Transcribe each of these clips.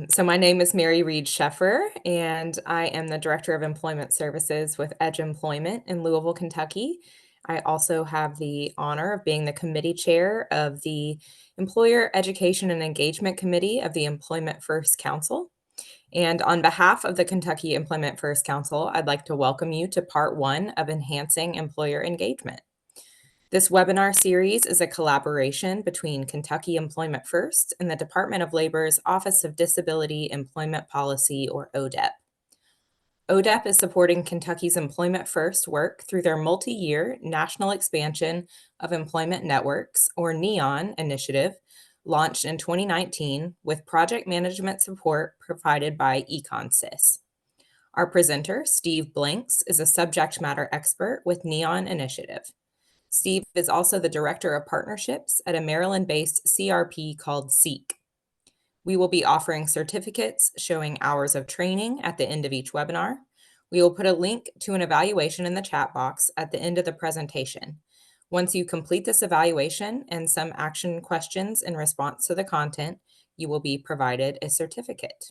So my name is Mary Reed Sheffer, and I am the Director of Employment Services with Edge Employment in Louisville, Kentucky. I also have the honor of being the committee chair of the Employer Education and Engagement Committee of the Employment First Council. And on behalf of the Kentucky Employment First Council, I'd like to welcome you to part one of Enhancing Employer Engagement. This webinar series is a collaboration between Kentucky Employment First and the Department of Labor's Office of Disability Employment Policy, or ODEP. ODEP is supporting Kentucky's Employment First work through their multi-year national expansion of employment networks, or NEON initiative, launched in 2019 with project management support provided by EconSys. Our presenter, Steve Blanks, is a subject matter expert with NEON Initiative. Steve is also the Director of Partnerships at a Maryland-based CRP called SEEK. We will be offering certificates showing hours of training at the end of each webinar. We will put a link to an evaluation in the chat box at the end of the presentation. Once you complete this evaluation and some action questions in response to the content, you will be provided a certificate.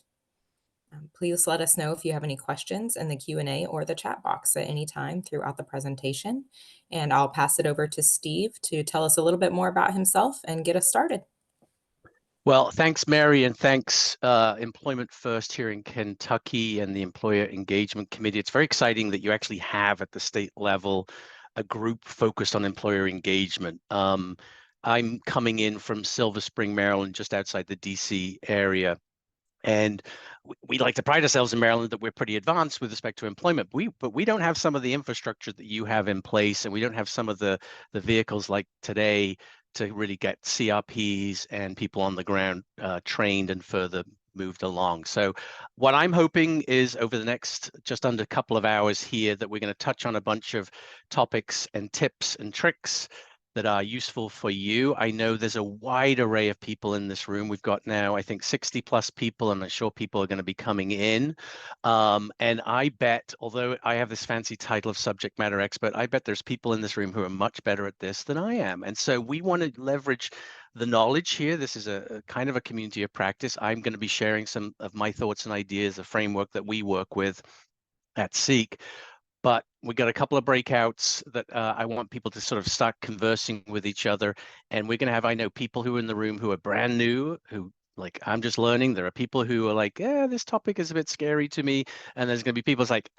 Please let us know if you have any questions in the Q&A or the chat box at any time throughout the presentation. And I'll pass it over to Steve to tell us a little bit more about himself and get us started. Well, thanks, Mary, and thanks Employment First here in Kentucky and the Employer Engagement Committee. It's very exciting that you actually have at the state level a group focused on employer engagement. I'm coming in from Silver Spring, Maryland, just outside the DC area. And we like to pride ourselves in Maryland that we're pretty advanced with respect to employment. But we don't have some of the infrastructure that you have in place, and we don't have some of the vehicles like today to really get CRPs and people on the ground trained and further moved along. So what I'm hoping is over the next just under a couple of hours here that we're going to touch on a bunch of topics and tips and tricks that are useful for you. I know there's a wide array of people in this room. We've got now, I think, 60 plus people, and I'm sure people are going to be coming in. And I bet, although I have this fancy title of subject matter expert, I bet there's people in this room who are much better at this than I am. And so we want to leverage the knowledge here. This is a kind of a community of practice. I'm going to be sharing some of my thoughts and ideas, a framework that we work with at SEEK. But we got a couple of breakouts that I want people to sort of start conversing with each other. And we're going to have, I know, people who are in the room who are brand new, who like, I'm just learning. There are people who are like, yeah, this topic is a bit scary to me. And there's going to be people who's like,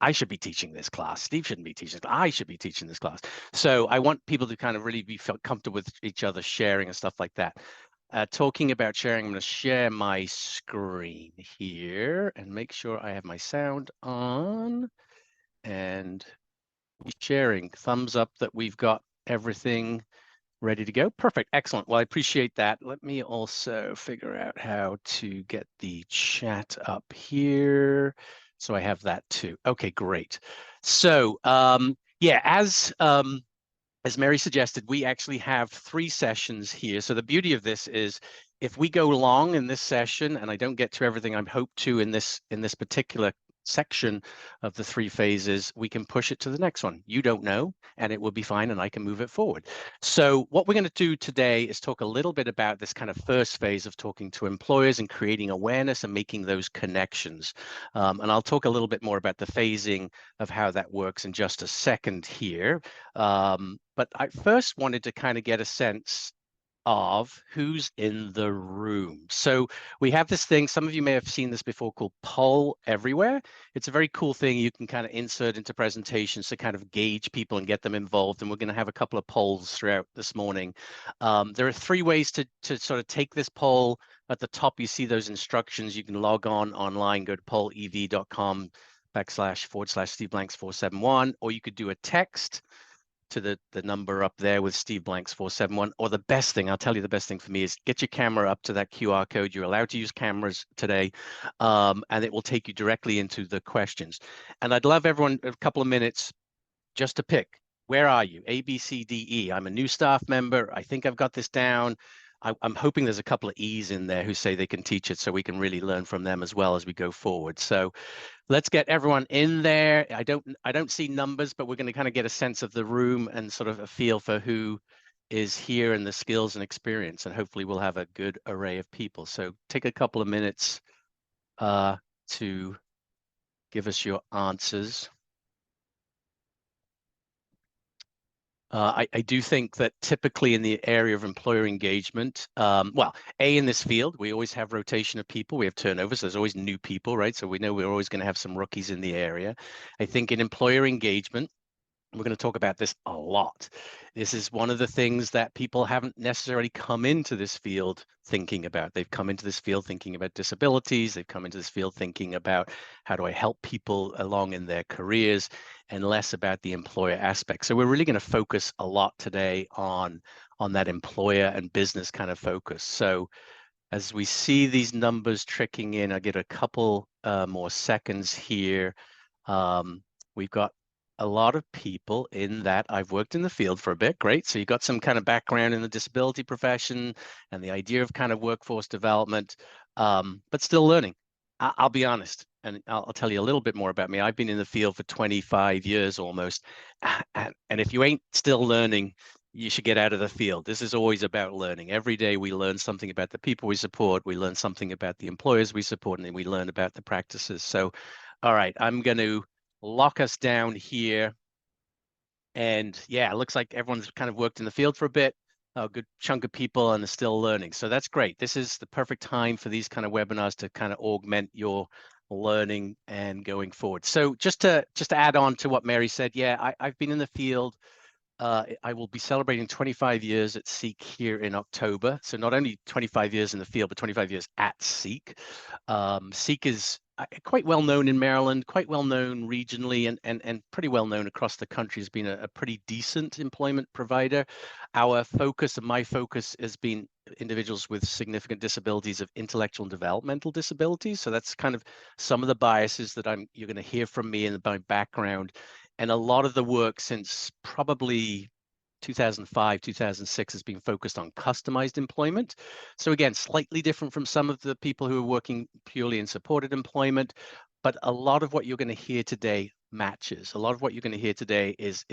I should be teaching this class. Steve shouldn't be teaching. I should be teaching this class. So I want people to kind of really feel comfortable with each other sharing and stuff like that. Talking about sharing, I'm going to share my screen here and make sure I have my sound on. And sharing, thumbs up that we've got everything ready to go. Perfect, excellent. Well, I appreciate that. Let me also figure out how to get the chat up here. So I have that too. Okay, great. So yeah, as Mary suggested, we actually have 3 sessions here. So the beauty of this is if we go long in this session and I don't get to everything I hope to in this particular section of the 3 phases, we can push it to the next one. You don't know, and it will be fine, and I can move it forward. So what we're going to do today is talk a little bit about this kind of first phase of talking to employers and creating awareness and making those connections. And I'll talk a little bit more about the phasing of how that works in just a second here. But I first wanted to kind of get a sense of who's in the room. So we have this thing, some of you may have seen this before, called Poll Everywhere. It's a very cool thing you can kind of insert into presentations to kind of gauge people and get them involved. And we're going to have a couple of polls throughout this morning. There are 3 ways to sort of take this poll. At the top, you see those instructions. You can log on online, go to pollev.com//Steve Blanks 471, or you could do a text to the number up there with Steve Blanks 471, or the best thing, I'll tell you the best thing for me is get your camera up to that QR code. You're allowed to use cameras today, and it will take you directly into the questions. And I'd love everyone a couple of minutes just to pick, where are you? A, B, C, D, E. I'm a new staff member. I think I've got this down. I'm hoping there's a couple of E's in there who say they can teach it so we can really learn from them as well as we go forward. So let's get everyone in there. I don't see numbers, but we're going to kind of get a sense of the room and sort of a feel for who is here and the skills and experience. And hopefully we'll have a good array of people. So take a couple of minutes to give us your answers. I do think that typically in the area of employer engagement, well, in this field, we always have rotation of people. We have turnover, so there's always new people, right? So we know we're always going to have some rookies in the area. I think in employer engagement, we're going to talk about this a lot. This is one of the things that people haven't necessarily come into this field thinking about. They've come into this field thinking about disabilities. They've come into this field thinking about how do I help people along in their careers, and less about the employer aspect. So we're really going to focus a lot today on that employer and business kind of focus. So as we see these numbers tricking in, I get a couple more seconds here. We've got a lot of people in that I've worked in the field for a bit. Great. So you got some kind of background in the disability profession and the idea of kind of workforce development, but still learning. I'll be honest, and I'll tell you a little bit more about me. I've been in the field for 25 years almost. And if you ain't still learning, you should get out of the field. This is always about learning. Every day we learn something about the people we support, we learn something about the employers we support, and then we learn about the practices. So, all right, I'm going to lock us down here. And yeah, it looks like everyone's kind of worked in the field for a bit, a good chunk of people, and are still learning. So that's great. This is the perfect time for these kind of webinars to kind of augment your learning and going forward. So just to add on to what Mary said, yeah, I've been in the field. I will be celebrating 25 years at Seek here in October. So not only 25 years in the field, but 25 years at Seek. Seek is quite well known in Maryland, quite well known regionally, and pretty well known across the country as being a pretty decent employment provider. Our focus and my focus has been individuals with significant disabilities of intellectual and developmental disabilities. So that's kind of some of the biases that you're going to hear from me in my background. And a lot of the work since probably 2005, 2006 has been focused on customized employment. So again, slightly different from some of the people who are working purely in supported employment, but a lot of what you're going to hear today matches. A lot of what you're going to hear today is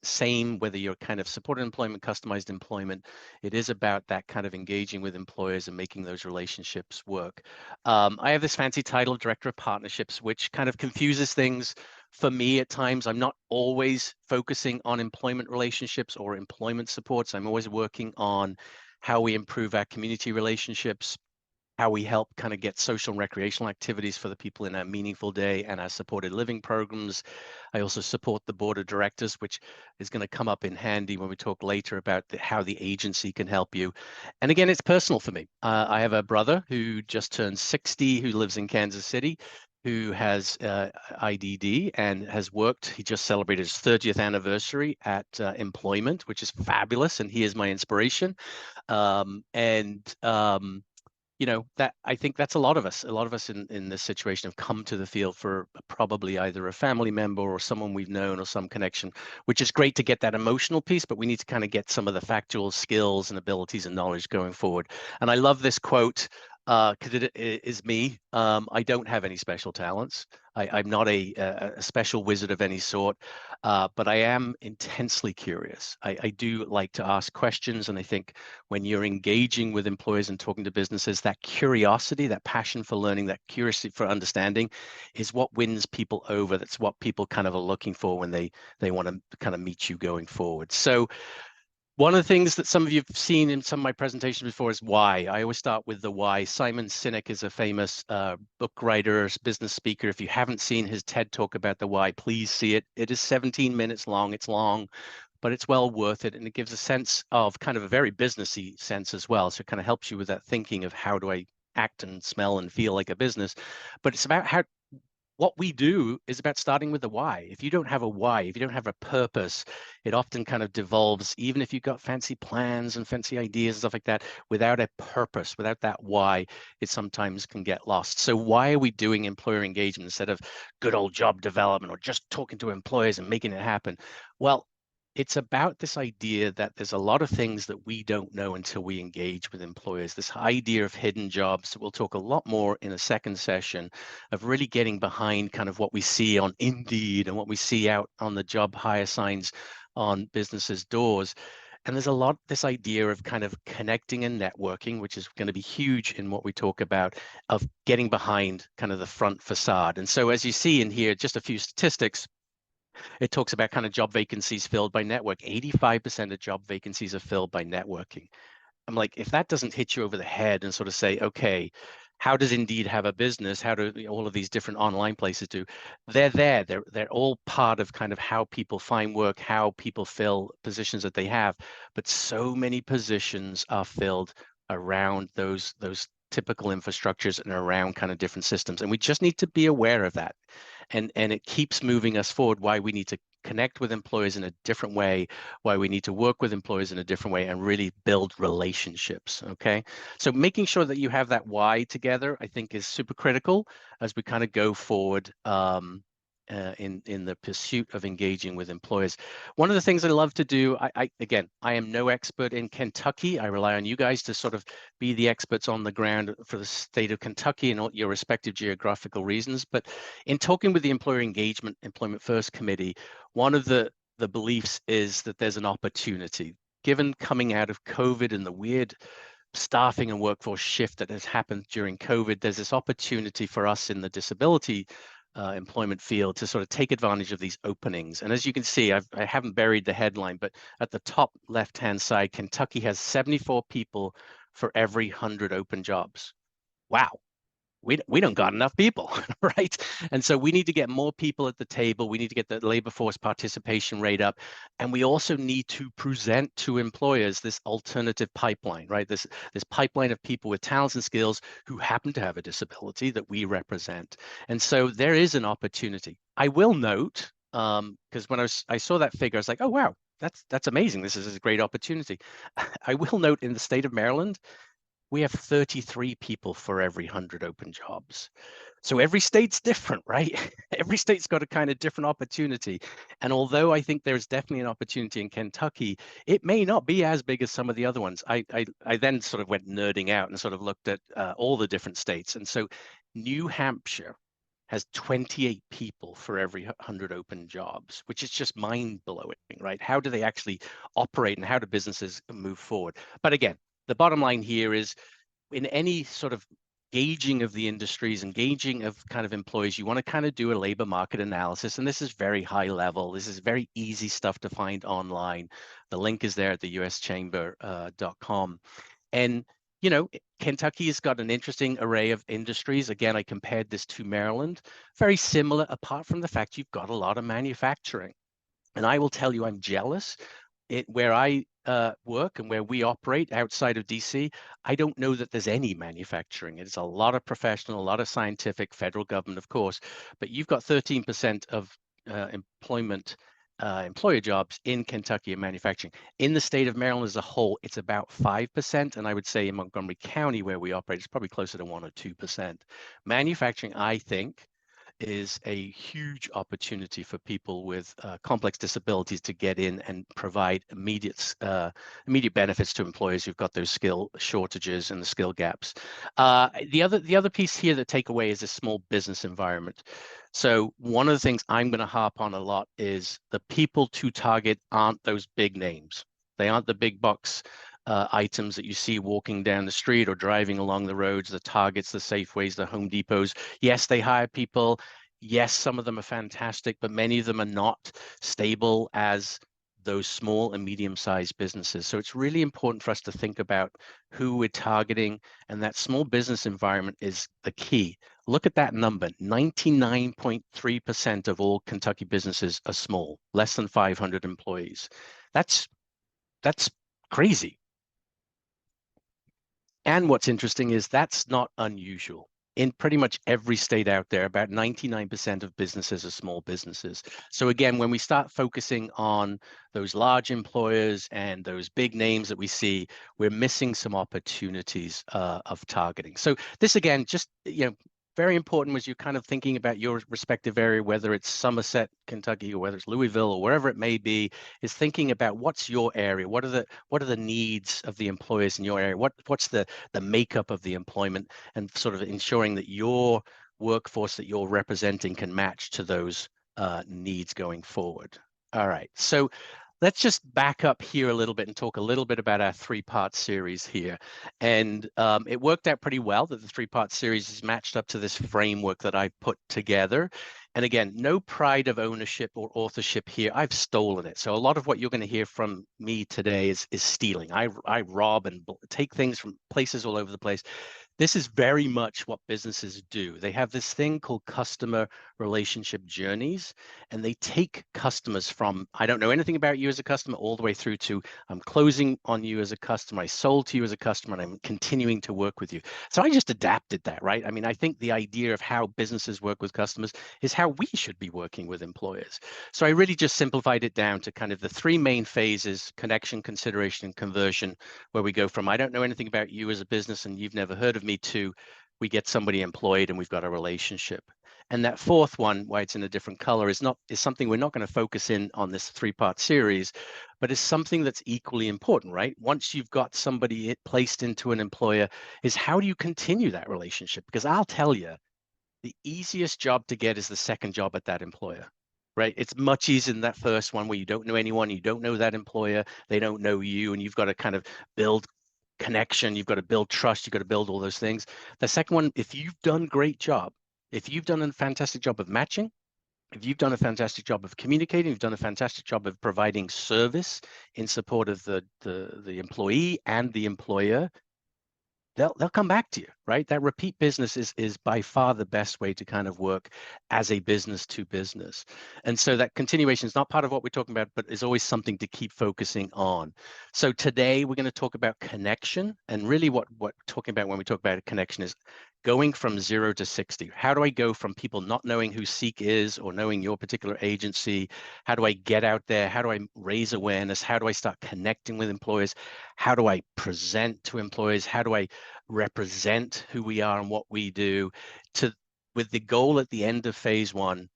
same, whether you're kind of supported employment, customized employment. It is about that kind of engaging with employers and making those relationships work. I have this fancy title, Director of Partnerships, which kind of confuses things for me at times. I'm not always focusing on employment relationships or employment supports. I'm always working on how we improve our community relationships, how we help kind of get social and recreational activities for the people in our Meaningful Day and our supported living programs. I also support the board of directors, which is going to come up in handy when we talk later about how the agency can help you. And again, it's personal for me. I have a brother who just turned 60, who lives in Kansas City, who has IDD and has worked. He just celebrated his 30th anniversary at Employment, which is fabulous, and he is my inspiration. You know, that I think that's a lot of us in this situation have come to the field for probably either a family member or someone we've known or some connection, which is great to get that emotional piece, but we need to kind of get some of the factual skills and abilities and knowledge going forward. And I love this quote because it is me. I don't have any special talents. I'm not a special wizard of any sort, but I am intensely curious. I do like to ask questions, and I think when you're engaging with employers and talking to businesses, that curiosity, that passion for learning, that curiosity for understanding is what wins people over. That's what people kind of are looking for when they want to kind of meet you going forward. So one of the things that some of you have seen in some of my presentations before is why. I always start with the why. Simon Sinek is a famous book writer, business speaker. If you haven't seen his TED Talk about the why, please see it. It is 17 minutes long. It's long, but it's well worth it. And it gives a sense of kind of a very businessy sense as well. So it kind of helps you with that thinking of how do I act and smell and feel like a business. But it's about how what we do is about starting with the why. If you don't have a why, if you don't have a purpose, it often kind of devolves, even if you've got fancy plans and fancy ideas and stuff like that, without a purpose, without that why, it sometimes can get lost. So why are we doing employer engagement instead of good old job development or just talking to employers and making it happen? Well, it's about this idea that there's a lot of things that we don't know until we engage with employers. This idea of hidden jobs, we'll talk a lot more in a second session, of really getting behind kind of what we see on Indeed and what we see out on the job hire signs on businesses' doors. And there's a lot, this idea of kind of connecting and networking, which is going to be huge in what we talk about, of getting behind kind of the front facade. And so as you see in here, just a few statistics, it talks about kind of job vacancies filled by network. 85% of job vacancies are filled by networking. I'm like, if that doesn't hit you over the head and sort of say, okay, how does Indeed have a business? How do all of these different online places do? They're there. They're all part of kind of how people find work, how people fill positions that they have. But so many positions are filled around those typical infrastructures and around kind of different systems. And we just need to be aware of that. And it keeps moving us forward, why we need to connect with employers in a different way, why we need to work with employers in a different way and really build relationships, okay? So making sure that you have that why together, I think is super critical as we kind of go forward in the pursuit of engaging with employers. One of the things I love to do, again, I am no expert in Kentucky. I rely on you guys to sort of be the experts on the ground for the state of Kentucky and all your respective geographical reasons. But in talking with the Employer Engagement Employment First Committee, one of the beliefs is that there's an opportunity. Given coming out of COVID and the weird staffing and workforce shift that has happened during COVID, there's this opportunity for us in the disability employment field to sort of take advantage of these openings. And as you can see, I haven't buried the headline, but at the top left-hand side, Kentucky has 74 people for every 100 open jobs. Wow. We don't got enough people, right? And so we need to get more people at the table. We need to get the labor force participation rate up. And we also need to present to employers this alternative pipeline, right? This pipeline of people with talents and skills who happen to have a disability that we represent. And so there is an opportunity. I will note, because when I saw that figure, I was like, oh, wow, that's amazing. This is a great opportunity. I will note in the state of Maryland, we have 33 people for every 100 open jobs. So every state's different, right? Every state's got a kind of different opportunity. And although I think there's definitely an opportunity in Kentucky, it may not be as big as some of the other ones. I then sort of went nerding out and sort of looked at all the different states. And so New Hampshire has 28 people for every 100 open jobs, which is just mind-blowing, right? How do they actually operate and how do businesses move forward? But again, the bottom line here is in any sort of gauging of the industries and gauging of kind of employees, you want to kind of do a labor market analysis. And this is very high level. This is very easy stuff to find online. The link is there at the uschamber.com. And, you know, Kentucky has got an interesting array of industries. Again, I compared this to Maryland, very similar, apart from the fact you've got a lot of manufacturing. And I will tell you, I'm jealous. Where I work and where we operate outside of DC, I don't know that there's any manufacturing. It's a lot of professional, a lot of scientific, federal government, of course, but you've got 13% of employer jobs in Kentucky in manufacturing. In the state of Maryland as a whole, it's about 5%. And I would say in Montgomery County, where we operate, it's probably closer to 1 or 2%. Manufacturing, I think, is a huge opportunity for people with complex disabilities to get in and provide immediate benefits to employers who've got those skill shortages and the skill gaps. The other piece here that take away is a small business environment. So one of the things I'm going to harp on a lot is the people to target aren't those big names. They aren't the big box items that you see walking down the street or driving along the roads, the Targets, the Safeways, the Home Depots. Yes, they hire people. Yes, some of them are fantastic, but many of them are not stable as those small and medium-sized businesses. So it's really important for us to think about who we're targeting, and that small business environment is the key. Look at that number, 99.3% of all Kentucky businesses are small, less than 500 employees. That's crazy. And what's interesting is that's not unusual. In pretty much every state out there, about 99% of businesses are small businesses. So again, when we start focusing on those large employers and those big names that we see, we're missing some opportunities of targeting. So this again, just, you know, very important was you kind of thinking about your respective area, whether it's Somerset, Kentucky, or whether it's Louisville or wherever it may be, is thinking about what's your area, what are the needs of the employers in your area, what's the makeup of the employment, and sort of ensuring that your workforce that you're representing can match to those needs going forward. All right, so let's just back up here a little bit and talk a little bit about our three-part series here. And it worked out pretty well that the three-part series is matched up to this framework that I put together. And again, no pride of ownership or authorship here. I've stolen it. So a lot of what you're going to hear from me today is stealing. I rob and take things from places all over the place. This is very much what businesses do. They have this thing called customer relationship journeys, and they take customers from, I don't know anything about you as a customer, all the way through to I'm closing on you as a customer, I sold to you as a customer, and I'm continuing to work with you. So I just adapted that, right? I mean, I think the idea of how businesses work with customers is how we should be working with employers. So I really just simplified it down to kind of the three main phases: connection, consideration, and conversion, where we go from I don't know anything about you as a business and you've never heard of me to we get somebody employed and we've got a relationship. And that fourth one, why it's in a different color, is something we're not going to focus in on this three-part series, but is something that's equally important, right? Once you've got somebody placed into an employer, is how do you continue that relationship? Because I'll tell you, the easiest job to get is the second job at that employer, right? It's much easier than that first one where you don't know anyone, you don't know that employer, they don't know you, and you've got to kind of build connection, you've got to build trust, you've got to build all those things. The second one, if you've done a great job, if you've done a fantastic job of matching, if you've done a fantastic job of communicating, you've done a fantastic job of providing service in support of the employee and the employer, they'll come back to you, right? That repeat business is by far the best way to kind of work as a business to business. And so that continuation is not part of what we're talking about, but is always something to keep focusing on. So today we're going to talk about connection, and really what talking about when we talk about a connection is going from 0 to 60. How do I go from people not knowing who Seek is or knowing your particular agency? How do I get out there? How do I raise awareness? How do I start connecting with employers? How do I present to employers? How do I represent who we are and what we do, to with the goal at the end of phase one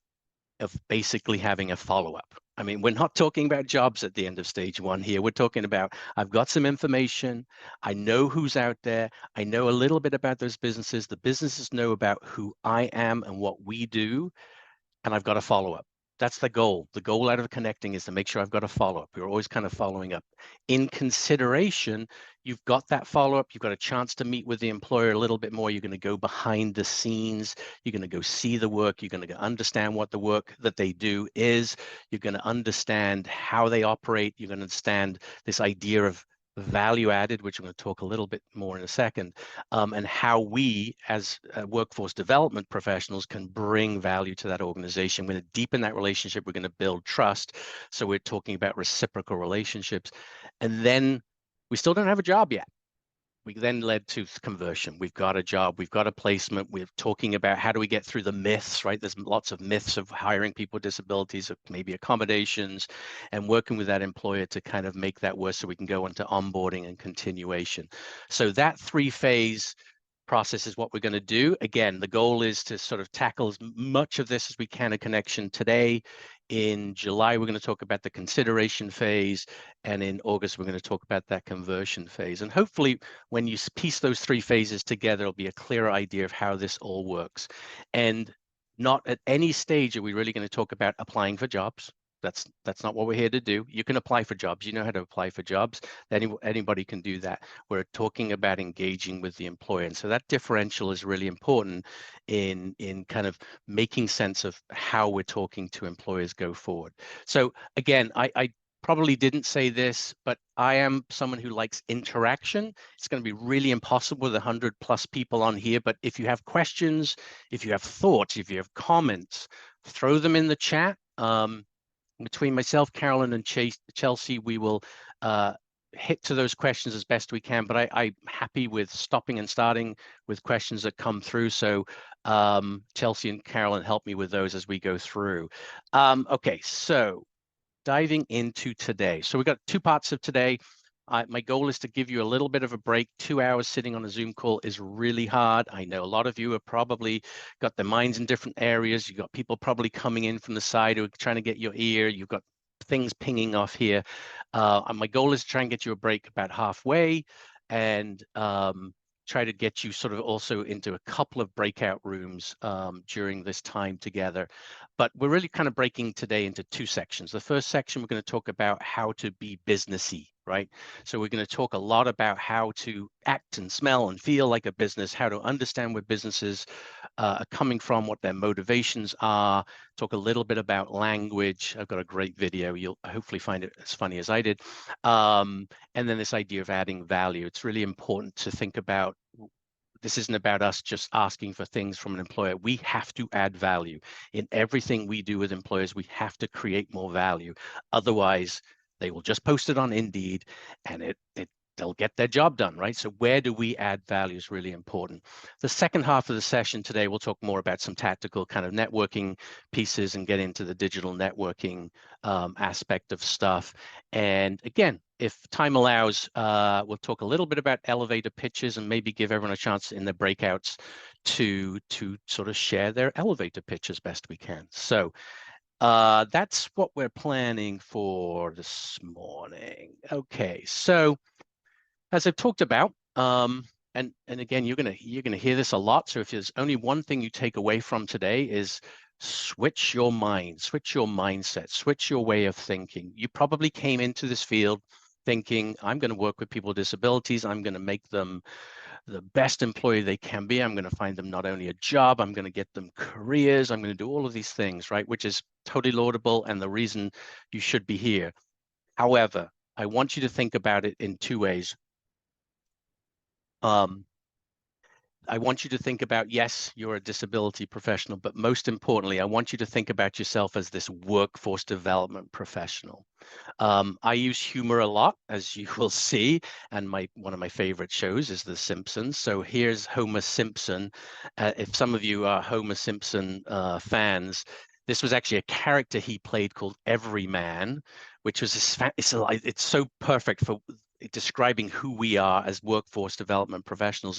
of basically having a follow-up. I mean, we're not talking about jobs at the end of stage one here. We're talking about, I've got some information. I know who's out there. I know a little bit about those businesses. The businesses know about who I am and what we do, and I've got a follow-up. That's the goal. The goal out of connecting is to make sure I've got a follow-up. We're always kind of following up. In consideration, you've got that follow-up. You've got a chance to meet with the employer a little bit more. You're going to go behind the scenes. You're going to go see the work. You're going to understand what the work that they do is. You're going to understand how they operate. You're going to understand this idea of value added, which I'm going to talk a little bit more in a second, and how we as workforce development professionals can bring value to that organization. We're going to deepen that relationship. We're going to build trust. So we're talking about reciprocal relationships. And then we still don't have a job yet. We then led to conversion. We've got a job, we've got a placement. We're talking about how do we get through the myths, right? There's lots of myths of hiring people with disabilities, maybe accommodations, and working with that employer to kind of make that work so we can go into onboarding and continuation. So that three-phase process is what we're going to do. Again, the goal is to sort of tackle as much of this as we can in connection today. In July, we're going to talk about the consideration phase, and in August, we're going to talk about that conversion phase. And hopefully, when you piece those three phases together, it'll be a clearer idea of how this all works. And not at any stage are we really going to talk about applying for jobs. That's not what we're here to do. You can apply for jobs. You know how to apply for jobs. Anybody can do that. We're talking about engaging with the employer. And so that differential is really important in kind of making sense of how we're talking to employers go forward. So again, I probably didn't say this, but I am someone who likes interaction. It's going to be really impossible with 100+ people on here. But if you have questions, if you have thoughts, if you have comments, throw them in the chat. Between myself, Carolyn, and Chelsea, we will hit to those questions as best we can, but I'm happy with stopping and starting with questions that come through. So Chelsea and Carolyn help me with those as we go through. Okay, so diving into today. So we've got two parts of today. My goal is to give you a little bit of a break. 2 hours sitting on a Zoom call is really hard. I know a lot of you have probably got their minds in different areas. You've got people probably coming in from the side who are trying to get your ear. You've got things pinging off here. And my goal is to try and get you a break about halfway and try to get you sort of also into a couple of breakout rooms during this time together. But we're really kind of breaking today into two sections. The first section, we're going to talk about how to be businessy, right? So we're going to talk a lot about how to act and smell and feel like a business, how to understand where businesses are coming from, what their motivations are, talk a little bit about language. I've got a great video. You'll hopefully find it as funny as I did. And then this idea of adding value. It's really important to think about, this isn't about us just asking for things from an employer. We have to add value. In everything we do with employers, we have to create more value. Otherwise, they will just post it on Indeed and they'll get their job done, right? So where do we add value is really important. The second half of the session today, we'll talk more about some tactical kind of networking pieces and get into the digital networking aspect of stuff. And again, if time allows, we'll talk a little bit about elevator pitches and maybe give everyone a chance in the breakouts to sort of share their elevator pitch as best we can. So that's what we're planning for this morning. Okay, so as I've talked about, and again, you're gonna hear this a lot. So if there's only one thing you take away from today is switch your mind, switch your mindset, switch your way of thinking. You probably came into this field thinking, I'm going to work with people with disabilities. I'm going to make them the best employee they can be. I'm going to find them not only a job, I'm going to get them careers. I'm going to do all of these things, right? Which is totally laudable and the reason you should be here. However, I want you to think about it in two ways. I want you to think about, yes, you're a disability professional, but most importantly, I want you to think about yourself as this workforce development professional. I use humor a lot, as you will see, and one of my favorite shows is The Simpsons. So here's Homer Simpson. If some of you are Homer Simpson fans, this was actually a character he played called Everyman, which was it's so perfect for describing who we are as workforce development professionals.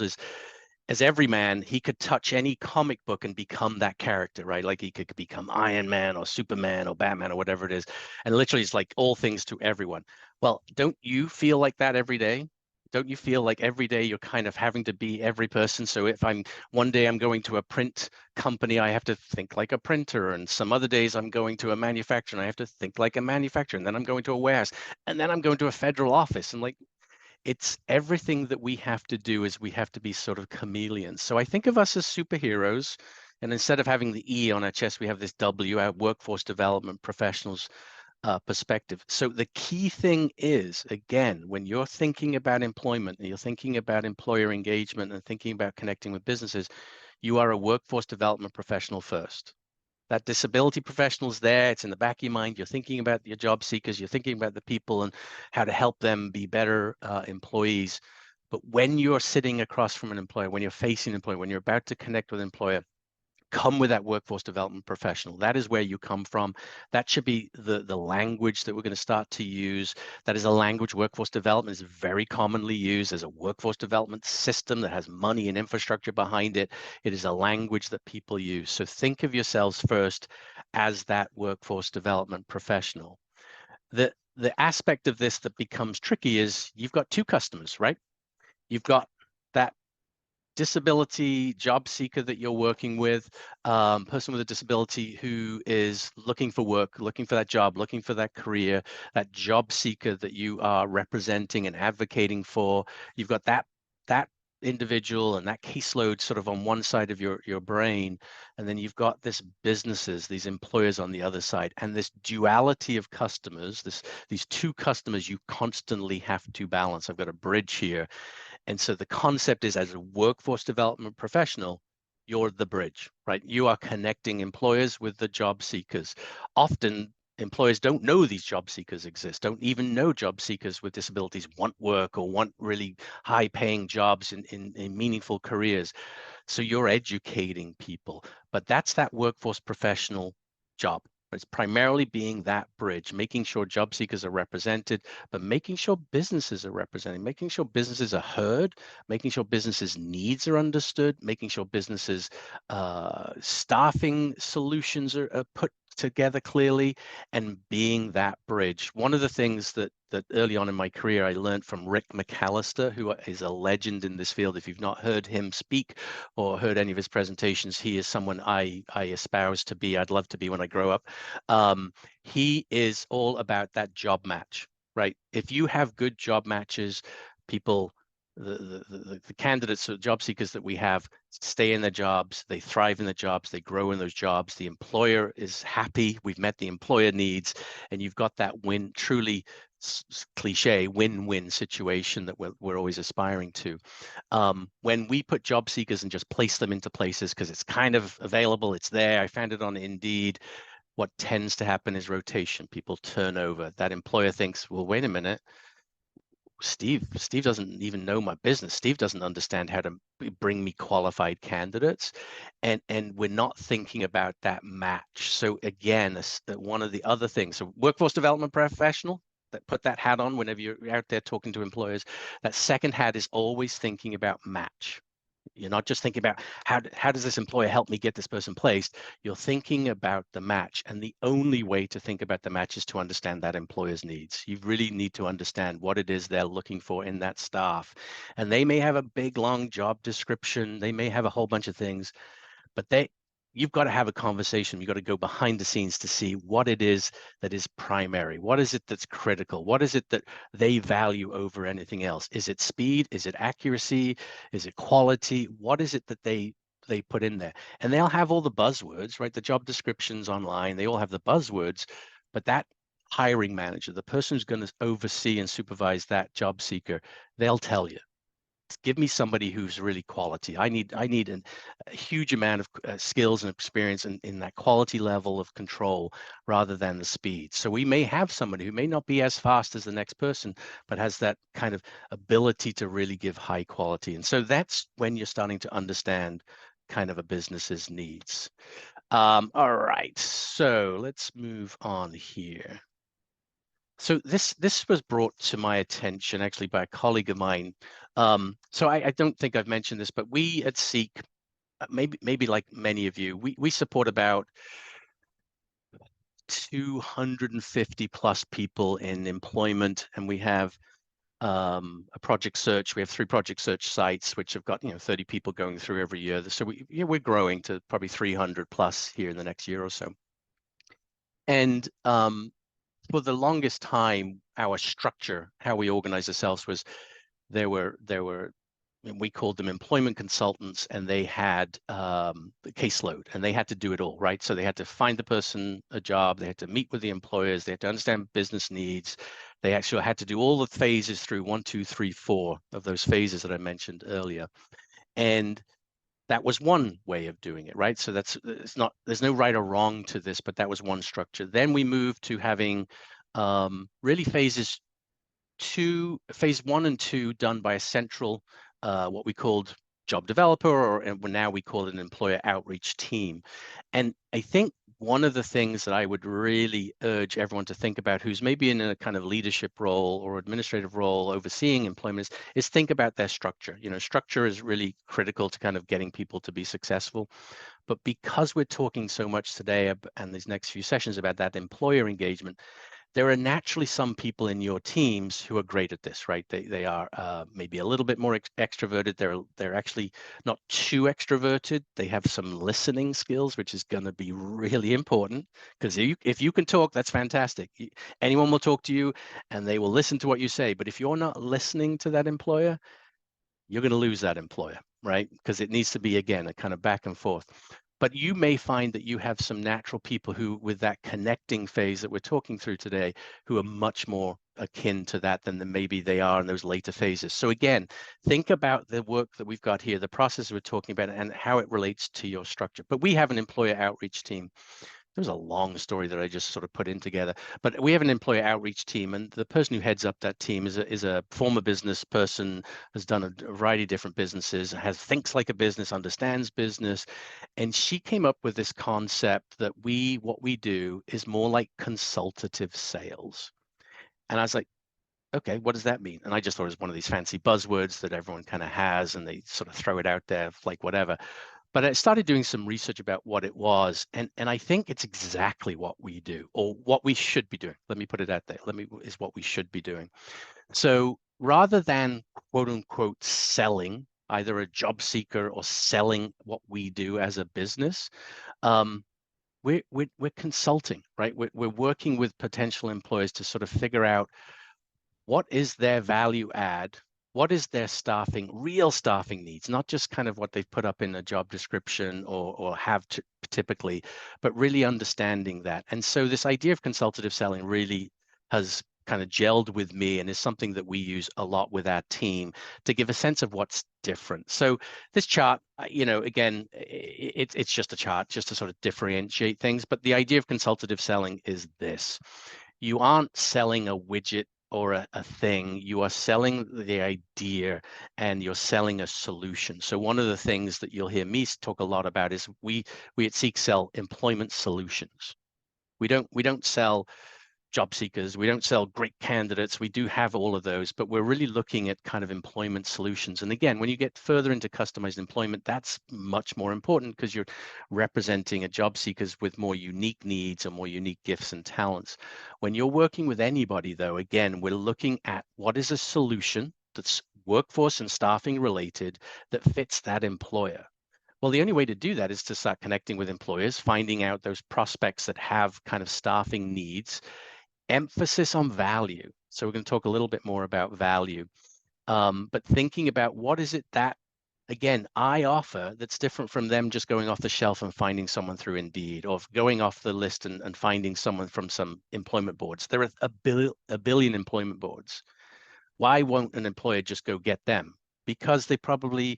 As Everyman, he could touch any comic book and become that character, right? Like he could become Iron Man or Superman or Batman or whatever it is. And literally it's like all things to everyone. Well, don't you feel like that every day? Don't you feel like every day you're kind of having to be every person? So if one day I'm going to a print company, I have to think like a printer. And some other days I'm going to a manufacturer and I have to think like a manufacturer. And then I'm going to a warehouse and then I'm going to a federal office. And like, it's everything that we have to do is we have to be sort of chameleons. So I think of us as superheroes. And instead of having the E on our chest, we have this W, our workforce development professionals perspective. So the key thing is, again, when you're thinking about employment and you're thinking about employer engagement and thinking about connecting with businesses, you are a workforce development professional first. That disability professional is there. It's in the back of your mind. You're thinking about your job seekers. You're thinking about the people and how to help them be better employees. But when you're sitting across from an employer, when you're facing an employer, when you're about to connect with an employer, come with that workforce development professional. That is where you come from. That should be the language that we're going to start to use. That is a language workforce development is very commonly used as a workforce development system that has money and infrastructure behind it. It is a language that people use. So think of yourselves first as that workforce development professional. The aspect of this that becomes tricky is you've got two customers, right? You've got that disability job seeker that you're working with, person with a disability who is looking for work, looking for that job, looking for that career, that job seeker that you are representing and advocating for. You've got that individual and that caseload sort of on one side of your brain, and then you've got this businesses, these employers on the other side, and this duality of customers, these two customers you constantly have to balance. I've got a bridge here. And so the concept is, as a workforce development professional, you're the bridge, right? You are connecting employers with the job seekers. Often employers don't know these job seekers exist, don't even know job seekers with disabilities want work or want really high paying jobs in meaningful careers. So you're educating people, but that's that workforce professional job. It's primarily being that bridge, making sure job seekers are represented, but making sure businesses are represented, making sure businesses are heard, making sure businesses' needs are understood, making sure businesses' staffing solutions are put together clearly and being that bridge. One of the things that early on in my career I learned from Rick McAllister, who is a legend in this field. If you've not heard him speak or heard any of his presentations, he is someone I espouse to be. I'd love to be when I grow up. He is all about that job match, right? If you have good job matches, people, the candidates or job seekers that we have stay in their jobs, they thrive in their jobs, they grow in those jobs, the employer is happy, we've met the employer needs, and you've got that win, truly cliche win-win situation that we're always aspiring to. When we put job seekers and just place them into places because it's kind of available, it's there, I found it on Indeed, what tends to happen is rotation. People turn over. That employer thinks, well, wait a minute, Steve doesn't even know my business. Steve doesn't understand how to bring me qualified candidates, and we're not thinking about that match. So again, one of the other things, so workforce development professional, that put that hat on whenever you're out there talking to employers. That second hat is always thinking about match. You're not just thinking about how does this employer help me get this person placed. You're thinking about the match. And the only way to think about the match is to understand that employer's needs. You really need to understand what it is they're looking for in that staff. And they may have a big, long job description. They may have a whole bunch of things, but you've got to have a conversation. You've got to go behind the scenes to see what it is that is primary. What is it that's critical? What is it that they value over anything else? Is it speed? Is it accuracy? Is it quality? What is it that they put in there? And they'll have all the buzzwords, right? The job descriptions online, they all have the buzzwords, but that hiring manager, the person who's going to oversee and supervise that job seeker, they'll tell you, give me somebody who's really quality. I need a huge amount of skills and experience in that quality level of control rather than the speed. So we may have somebody who may not be as fast as the next person, but has that kind of ability to really give high quality. And so that's when you're starting to understand kind of a business's needs. All right, so let's move on here. So this was brought to my attention actually by a colleague of mine. So I don't think I've mentioned this, but we at Seek, maybe like many of you, we support about 250 plus people in employment, and we have a project search. We have 3 project search sites which have got 30 people going through every year. So we're growing to probably 300 plus here in the next year or so. And for the longest time, our structure, how we organize ourselves was there were we called them employment consultants, and they had the caseload, and they had to do it all, right? So they had to find the person a job, they had to meet with the employers, they had to understand business needs. They actually had to do all the phases through 1, 2, 3, 4 of those phases that I mentioned earlier. And that was one way of doing it, right? So there's no right or wrong to this, but that was one structure. Then we moved to having really phase 1 and 2 done by a central, what we called job developer, and now we call it an employer outreach team. And I think one of the things that I would really urge everyone to think about who's maybe in a kind of leadership role or administrative role overseeing employment is think about their structure. Structure is really critical to kind of getting people to be successful. But because we're talking so much today and these next few sessions about that employer engagement, there are naturally some people in your teams who are great at this, right? They are maybe a little bit more extroverted. They're actually not too extroverted. They have some listening skills, which is going to be really important, because if you can talk, that's fantastic. Anyone will talk to you and they will listen to what you say. But if you're not listening to that employer, you're going to lose that employer, right? Because it needs to be, again, a kind of back and forth. But you may find that you have some natural people who, with that connecting phase that we're talking through today, who are much more akin to that than maybe they are in those later phases. So again, think about the work that we've got here, the process we're talking about, and how it relates to your structure. But we have an employer outreach team. There's a long story that I just sort of put in together, but we have an employer outreach team, and the person who heads up that team is a former business person, has done a variety of different businesses, thinks like a business, understands business, and she came up with this concept that what we do is more like consultative sales. And I was like, okay, what does that mean? And I just thought it was one of these fancy buzzwords that everyone kind of has, and they sort of throw it out there like whatever. But I started doing some research about what it was, and I think it's exactly what we do, or what we should be doing. Let me put it out there. Is what we should be doing. So rather than quote unquote selling either a job seeker or selling what we do as a business, um, we're consulting, right? We're working with potential employers to sort of figure out what is their value add, what is their staffing, real staffing needs, not just kind of what they've put up in a job description or have typically, but really understanding that. And so this idea of consultative selling really has kind of gelled with me and is something that we use a lot with our team to give a sense of what's different. So this chart, again, it's just a chart just to sort of differentiate things. But the idea of consultative selling is this: you aren't selling a widget or a thing, you are selling the idea and you're selling a solution. So one of the things that you'll hear me talk a lot about is we at Seek sell employment solutions. We don't sell job seekers. We don't sell great candidates. We do have all of those, but we're really looking at kind of employment solutions. And again, when you get further into customized employment, that's much more important because you're representing a job seekers with more unique needs and more unique gifts and talents. When you're working with anybody, though, again, we're looking at what is a solution that's workforce and staffing related that fits that employer. Well, the only way to do that is to start connecting with employers, finding out those prospects that have kind of staffing needs, emphasis on value. So we're going to talk a little bit more about value, but thinking about what is it that, again, I offer that's different from them just going off the shelf and finding someone through Indeed, or going off the list and finding someone from some employment boards. There are a billion employment boards. Why won't an employer just go get them? Because they probably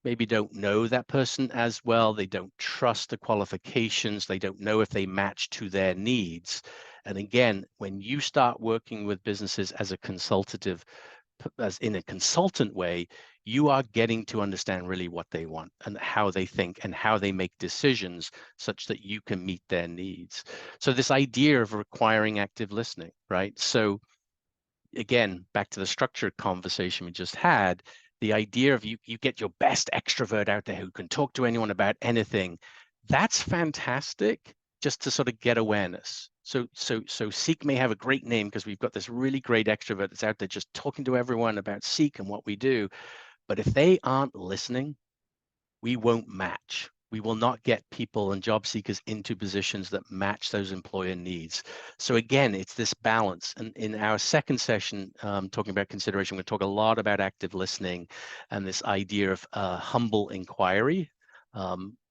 maybe don't know that person as well. They don't trust the qualifications. They don't know if they match to their needs. And again, when you start working with businesses as in a consultant way, you are getting to understand really what they want and how they think and how they make decisions such that you can meet their needs. So this idea of requiring active listening, right? So again, back to the structured conversation we just had, the idea of you get your best extrovert out there who can talk to anyone about anything. That's fantastic, just to sort of get awareness. So Seek may have a great name because we've got this really great extrovert that's out there just talking to everyone about Seek and what we do. But if they aren't listening, we won't match. We will not get people and job seekers into positions that match those employer needs. So again, it's this balance. And in our second session, talking about consideration, we're going to talk a lot about active listening and this idea of humble inquiry.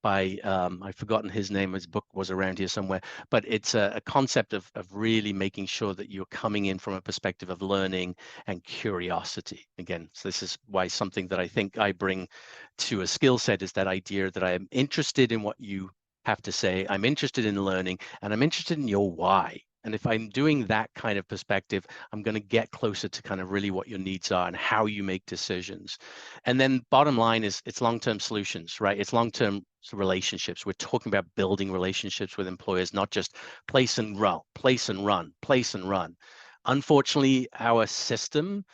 I've forgotten his name, his book was around here somewhere, but it's a concept of really making sure that you're coming in from a perspective of learning and curiosity. Again, so this is why something that I think I bring to a skill set is that idea that I am interested in what you have to say, I'm interested in learning, and I'm interested in your why. And if I'm doing that kind of perspective, I'm going to get closer to kind of really what your needs are and how you make decisions. And then bottom line is it's long-term solutions, right? It's long-term relationships. We're talking about building relationships with employers, not just place and run, place and run, place and run. Unfortunately, our system,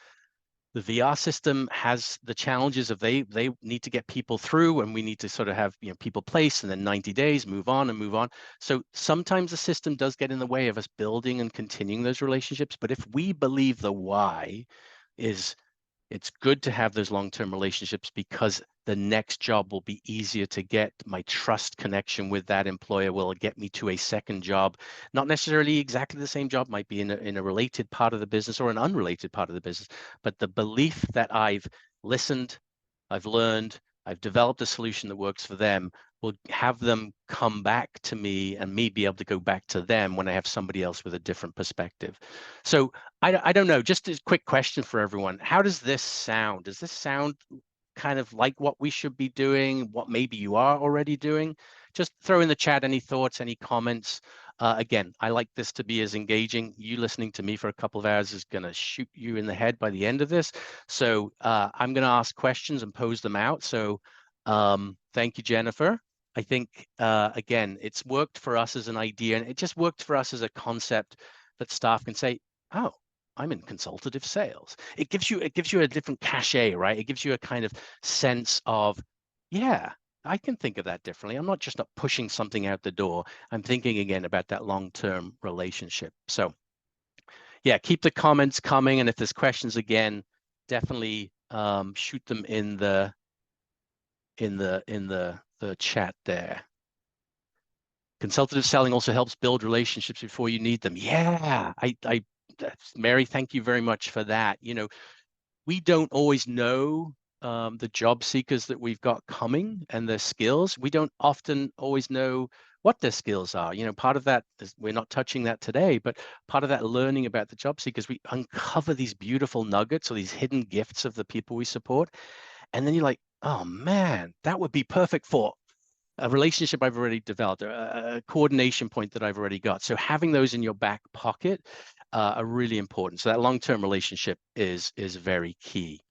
the VR system, has the challenges of they need to get people through, and we need to sort of have people place and then 90 days move on and move on. So sometimes the system does get in the way of us building and continuing those relationships. But if we believe the why is it's good to have those long-term relationships because the next job will be easier to get. My trust connection with that employer will get me to a second job, not necessarily exactly the same job, might be in a related part of the business or an unrelated part of the business, but the belief that I've listened, I've learned, I've developed a solution that works for them will have them come back to me and me be able to go back to them when I have somebody else with a different perspective. So I don't know, just a quick question for everyone. How does this sound? Does this sound kind of like what we should be doing, what maybe you are already doing? Just throw in the chat any thoughts, any comments. Again, I like this to be as engaging. You listening to me for a couple of hours is going to shoot you in the head by the end of this. So I'm going to ask questions and pose them out. So thank you, Jennifer. I think, again, it's worked for us as an idea, and it just worked for us as a concept that staff can say, oh, I'm in consultative sales. It gives you a different cachet, right? It gives you a kind of sense of, yeah, I can think of that differently. I'm not just not pushing something out the door. I'm thinking again about that long-term relationship. So yeah, keep the comments coming. And if there's questions again, definitely shoot them in the chat there. Consultative selling also helps build relationships before you need them. Yeah, Mary, thank you very much for that. You know, we don't always know the job seekers that we've got coming and their skills. We don't often always know what their skills are. You know, part of that is, we're not touching that today, but part of that learning about the job seekers, we uncover these beautiful nuggets or these hidden gifts of the people we support. And then you're like, oh man, that would be perfect for a relationship I've already developed, a coordination point that I've already got. So having those in your back pocket are really important. So that long-term relationship is very key.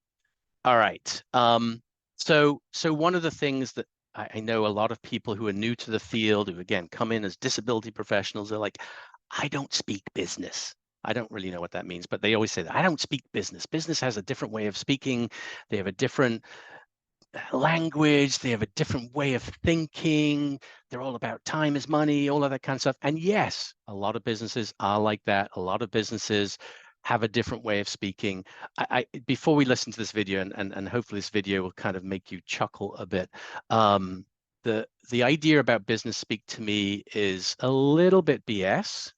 All right. So one of the things that I know a lot of people who are new to the field, who again come in as disability professionals, are like, I don't speak business. I don't really know what that means, but they always say that I don't speak business. Business has a different way of speaking. They have a different language. They have a different way of thinking. They're all about time is money, all of that kind of stuff. And yes, a lot of businesses are like that. A lot of businesses have a different way of speaking. Before we listen to this video, and hopefully this video will kind of make you chuckle a bit. The idea about business speak to me is a little bit BS.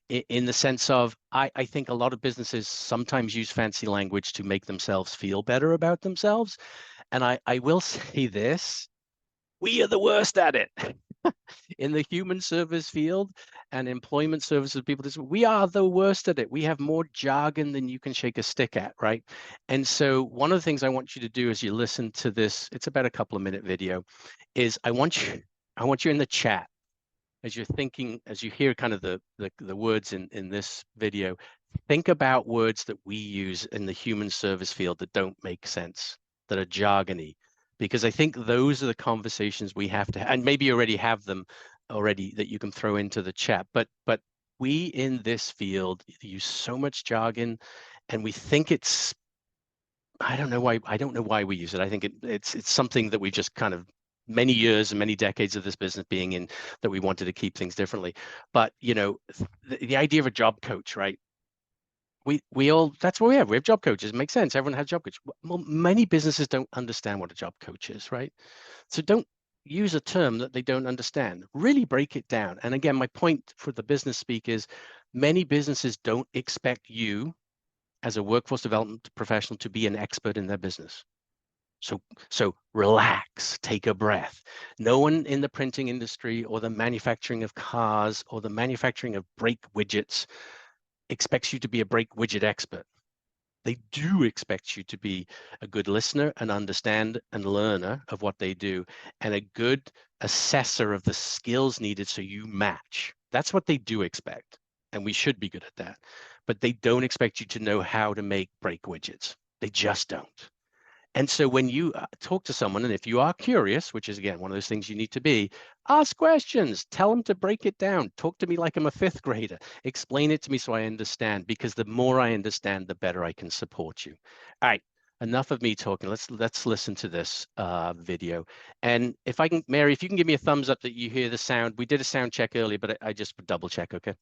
In the sense of, I think a lot of businesses sometimes use fancy language to make themselves feel better about themselves. And I will say this, we are the worst at it. In the human service field and employment services people, we are the worst at it. We have more jargon than you can shake a stick at, right? And so one of the things I want you to do as you listen to this, it's about a couple of minute video, is I want you in the chat, as you're thinking, as you hear kind of the words in this video, think about words that we use in the human service field that don't make sense, that are jargony, because I think those are the conversations we have to, and maybe you already have them already that you can throw into the chat, but we in this field use so much jargon, and we think it's, I don't know why we use it. I think it's something that we just kind of, many years and many decades of this business being in, that we wanted to keep things differently. But you know, the idea of a job coach, right? We all, that's what we have job coaches. It makes sense, everyone has job coach. Well, many businesses don't understand what a job coach is, right? So don't use a term that they don't understand. Really break it down. And again, my point for the business speak is, many businesses don't expect you as a workforce development professional to be an expert in their business. So relax, take a breath. No one in the printing industry or the manufacturing of cars or the manufacturing of brake widgets expects you to be a brake widget expert. They do expect you to be a good listener and understand and learner of what they do, and a good assessor of the skills needed so you match. That's what they do expect, and we should be good at that. But they don't expect you to know how to make brake widgets. They just don't. And so when you talk to someone, and if you are curious, which is again one of those things you need to be, ask questions, tell them to break it down, talk to me like I'm a fifth grader, explain it to me so I understand, because the more I understand, the better I can support you. All right, enough of me talking. Let's listen to this video. And if I can, Mary, if you can give me a thumbs up that you hear the sound. We did a sound check earlier, but I just double check, okay?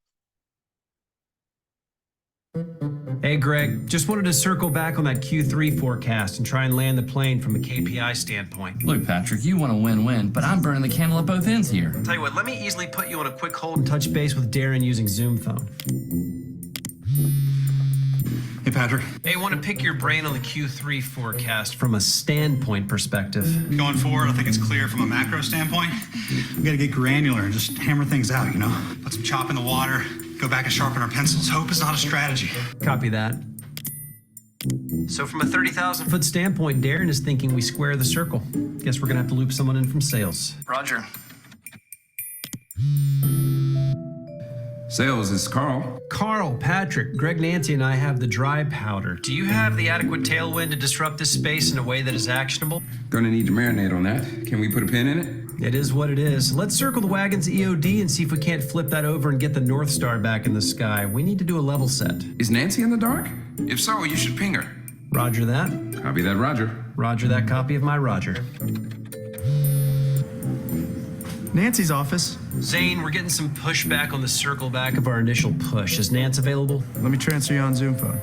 Hey, Greg, just wanted to circle back on that Q3 forecast and try and land the plane from a KPI standpoint. Look, Patrick, you want a win-win, but I'm burning the candle at both ends here. Tell you what, let me easily put you on a quick hold and touch base with Darren using Zoom phone. Hey, Patrick. Hey, I want to pick your brain on the Q3 forecast from a standpoint perspective. Going forward, I think it's clear from a macro standpoint. We got to get granular and just hammer things out, you know? Put some chop in the water, go back and sharpen our pencils. Hope is not a strategy. Copy that. So from a 30,000-foot standpoint, Darren is thinking we square the circle. Guess we're going to have to loop someone in from sales. Roger. Sales is Carl. Carl, Patrick, Greg, Nancy, and I have the dry powder. Do you have the adequate tailwind to disrupt this space in a way that is actionable? Gonna need to marinate on that. Can we put a pin in it? It is what it is. Let's circle the wagon's EOD and see if we can't flip that over and get the North Star back in the sky. We need to do a level set. Is Nancy in the dark? If so, you should ping her. Roger that. Copy that, Roger. Roger that copy of my Roger. Nancy's office. Zane, we're getting some pushback on the circle back of our initial push. Is Nance available? Let me transfer you on Zoom phone.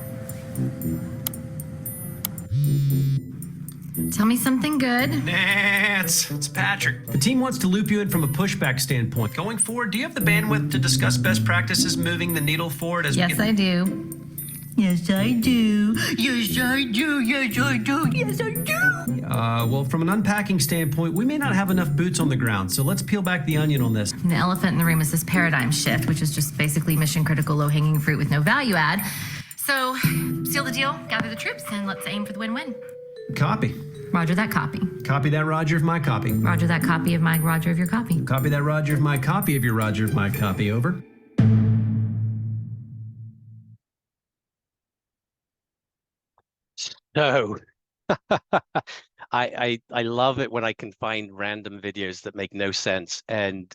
Tell me something good. Nance, it's Patrick. The team wants to loop you in from a pushback standpoint. Going forward, do you have the bandwidth to discuss best practices moving the needle forward as Yes, I do. Yes, I do. Yes, I do. Yes, I do. Yes, I do. Well, from an unpacking standpoint, we may not have enough boots on the ground, so let's peel back the onion on this. The elephant in the room is this paradigm shift, which is just basically mission critical, low hanging fruit with no value add. So, seal the deal, gather the troops, and let's aim for the win-win. Copy. Roger that copy. Copy that, Roger, of my copy. Roger that copy of my Roger of your copy. Copy that, Roger, of my copy of your Roger of my copy. Over. So I love it when I can find random videos that make no sense. And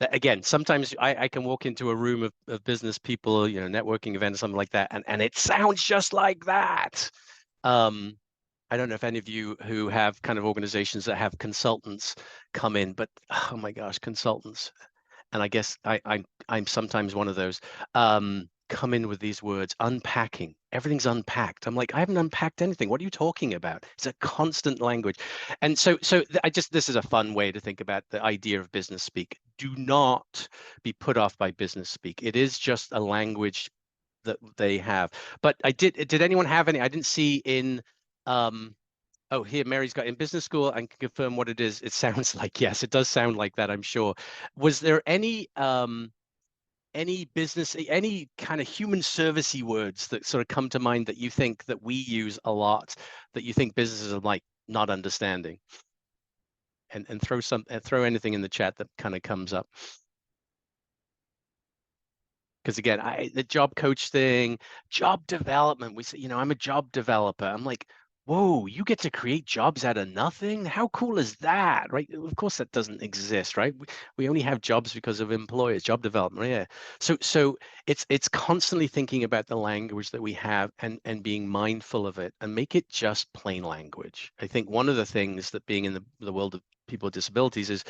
again, sometimes I can walk into a room of business people, you know, networking event or something like that, and it sounds just like that. I don't know if any of you who have kind of organizations that have consultants come in, but oh my gosh, consultants. And I guess I'm sometimes one of those. Come in with these words, unpacking. Everything's unpacked. I'm like, I haven't unpacked anything. What are you talking about? It's a constant language. And so this is a fun way to think about the idea of business speak. Do not be put off by business speak. It is just a language that they have. But did anyone have any? I didn't see in, oh, here, Mary's got in business school and can confirm what it is. It sounds like, yes, it does sound like that, I'm sure. Was there any business, any kind of human servicey words that sort of come to mind that you think that we use a lot, that you think businesses are like not understanding? And throw anything in the chat that kind of comes up. Because again, the job coach thing, job development, we say, you know, I'm a job developer. I'm like, whoa, you get to create jobs out of nothing? How cool is that, right? Of course, that doesn't exist, right? We only have jobs because of employers, job development, yeah. So it's constantly thinking about the language that we have and being mindful of it and make it just plain language. I think one of the things that being in the world of people with disabilities is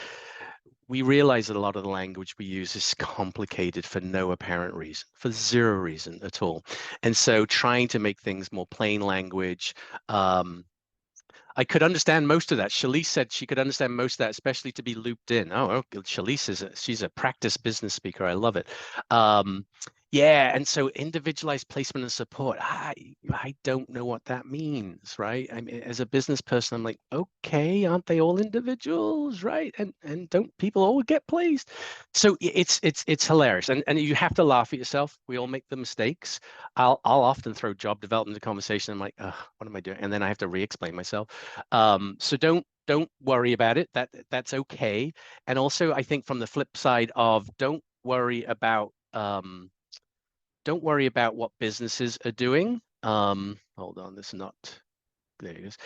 we realize that a lot of the language we use is complicated for no apparent reason, for zero reason at all. And so trying to make things more plain language, I could understand most of that. Shalise said she could understand most of that, especially to be looped in. Oh, Shalise she's a practice business speaker. I love it. Yeah, and so individualized placement and support, I don't know what that means, right? I mean, as a business person, I'm like, okay, aren't they all individuals, right? And don't people all get placed? So it's hilarious, and you have to laugh at yourself. We all make the mistakes. I'll often throw job development into conversation. I'm like, what am I doing? And then I have to re-explain myself. So don't worry about it. That's okay. And also, I think from the flip side of don't worry about what businesses are doing. Hold on, this is not, there it is.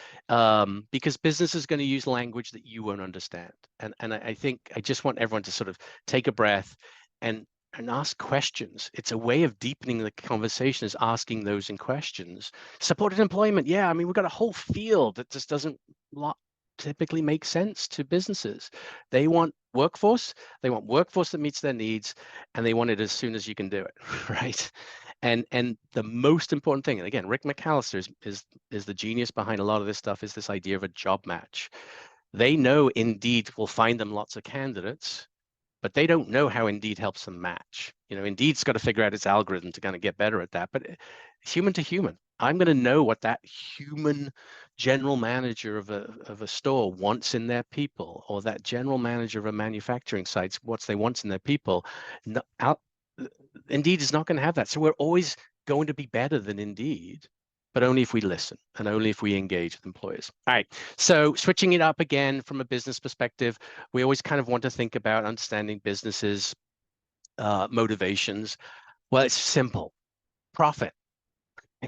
Because business is going to use language that you won't understand. And I think I just want everyone to sort of take a breath and ask questions. It's a way of deepening the conversation, is asking those in questions. Supported employment, yeah, I mean, we've got a whole field that just doesn't typically make sense to businesses. They want workforce that meets their needs, and they want it as soon as you can do it, right? And the most important thing, and again, Rick McAllister is the genius behind a lot of this stuff, is this idea of a job match. They know Indeed will find them lots of candidates, but they don't know how Indeed helps them match. You know, Indeed's got to figure out its algorithm to kind of get better at that, but human to human, I'm going to know what that human general manager of a store wants in their people, or that general manager of a manufacturing site, what they want in their people. Indeed is not going to have that. So we're always going to be better than Indeed, but only if we listen and only if we engage with employers. All right, so switching it up again from a business perspective, we always kind of want to think about understanding businesses' motivations. Well, it's simple: profit.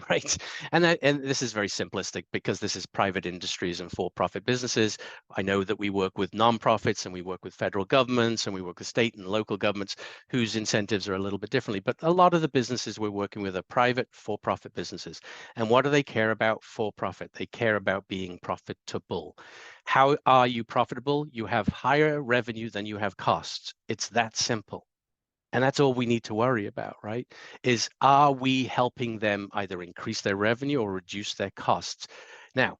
Right. And this is very simplistic because this is private industries and for-profit businesses. I know that we work with nonprofits and we work with federal governments and we work with state and local governments whose incentives are a little bit differently. But a lot of the businesses we're working with are private for-profit businesses. And what do they care about? For-profit. They care about being profitable. How are you profitable? You have higher revenue than you have costs. It's that simple. And that's all we need to worry about, right? Is are we helping them either increase their revenue or reduce their costs? Now,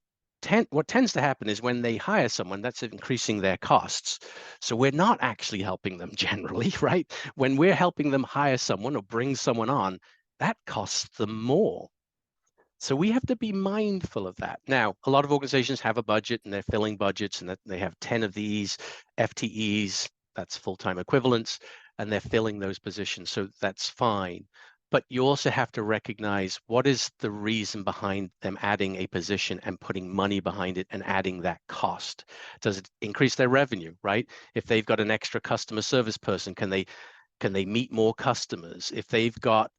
what tends to happen is when they hire someone, that's increasing their costs. So we're not actually helping them generally, right? When we're helping them hire someone or bring someone on, that costs them more. So we have to be mindful of that. Now, a lot of organizations have a budget and they're filling budgets and that they have 10 of these FTEs, that's full-time equivalents, and they're filling those positions. So that's fine. But you also have to recognize what is the reason behind them adding a position and putting money behind it and adding that cost. Does it increase their revenue, right? If they've got an extra customer service person, can they meet more customers? If they've got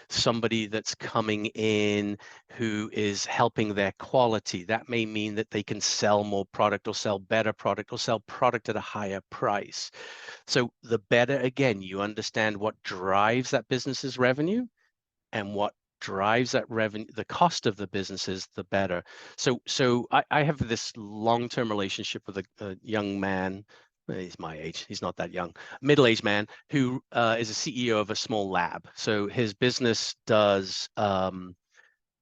somebody that's coming in who is helping their quality, that may mean that they can sell more product or sell better product or sell product at a higher price. So the better, again, you understand what drives that business's revenue and what drives that revenue, the cost of the businesses, the better. So I have this long-term relationship with a young man. He's my age. He's not that young. Middle-aged man who is a CEO of a small lab. So his business does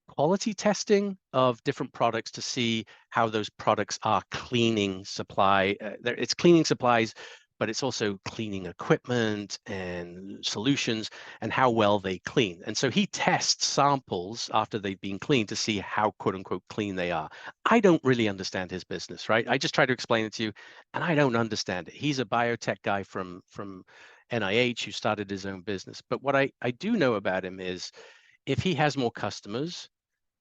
quality testing of different products to see how those products are cleaning supply. It's cleaning supplies, but it's also cleaning equipment and solutions and how well they clean. And so he tests samples after they've been cleaned to see how quote unquote clean they are. I don't really understand his business, right? I just try to explain it to you and I don't understand it. He's a biotech guy from NIH who started his own business. But what I do know about him is if he has more customers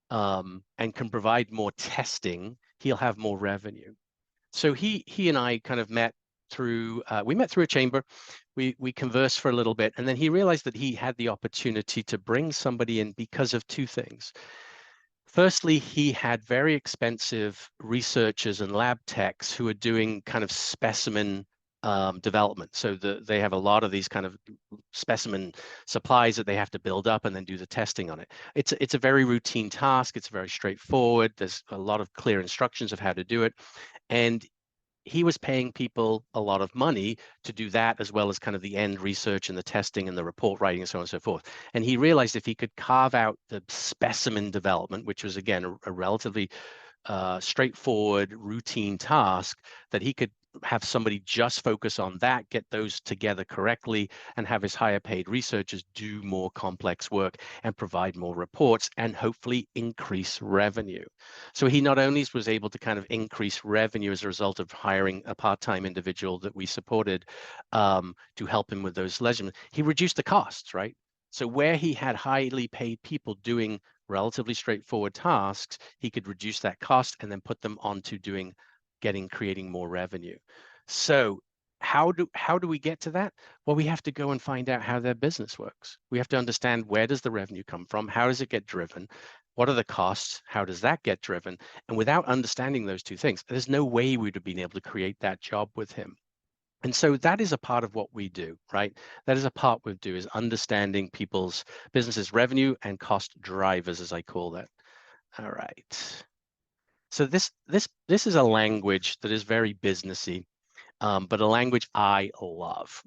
and can provide more testing, he'll have more revenue. So he and I kind of met through a chamber. We conversed for a little bit, and then he realized that he had the opportunity to bring somebody in because of two things. Firstly, he had very expensive researchers and lab techs who are doing kind of specimen development. So they have a lot of these kind of specimen supplies that they have to build up and then do the testing on it. It's a very routine task. It's very straightforward. There's a lot of clear instructions of how to do it. And he was paying people a lot of money to do that, as well as kind of the end research and the testing and the report writing and so on and so forth. And he realized if he could carve out the specimen development, which was, again, a relatively straightforward routine task, that he could have somebody just focus on that, get those together correctly, and have his higher paid researchers do more complex work and provide more reports and hopefully increase revenue. So he not only was able to kind of increase revenue as a result of hiring a part-time individual that we supported to help him with those measurements, he reduced the costs, right? So where he had highly paid people doing relatively straightforward tasks, he could reduce that cost and then put them onto creating more revenue. So how do we get to that? Well, we have to go and find out how their business works. We have to understand, where does the revenue come from? How does it get driven? What are the costs? How does that get driven? And without understanding those two things, there's no way we would have been able to create that job with him. And so that is a part of what we do, right? That is a part we do, is understanding people's businesses' revenue and cost drivers, as I call that. All right. So this is a language that is very businessy, but a language I love.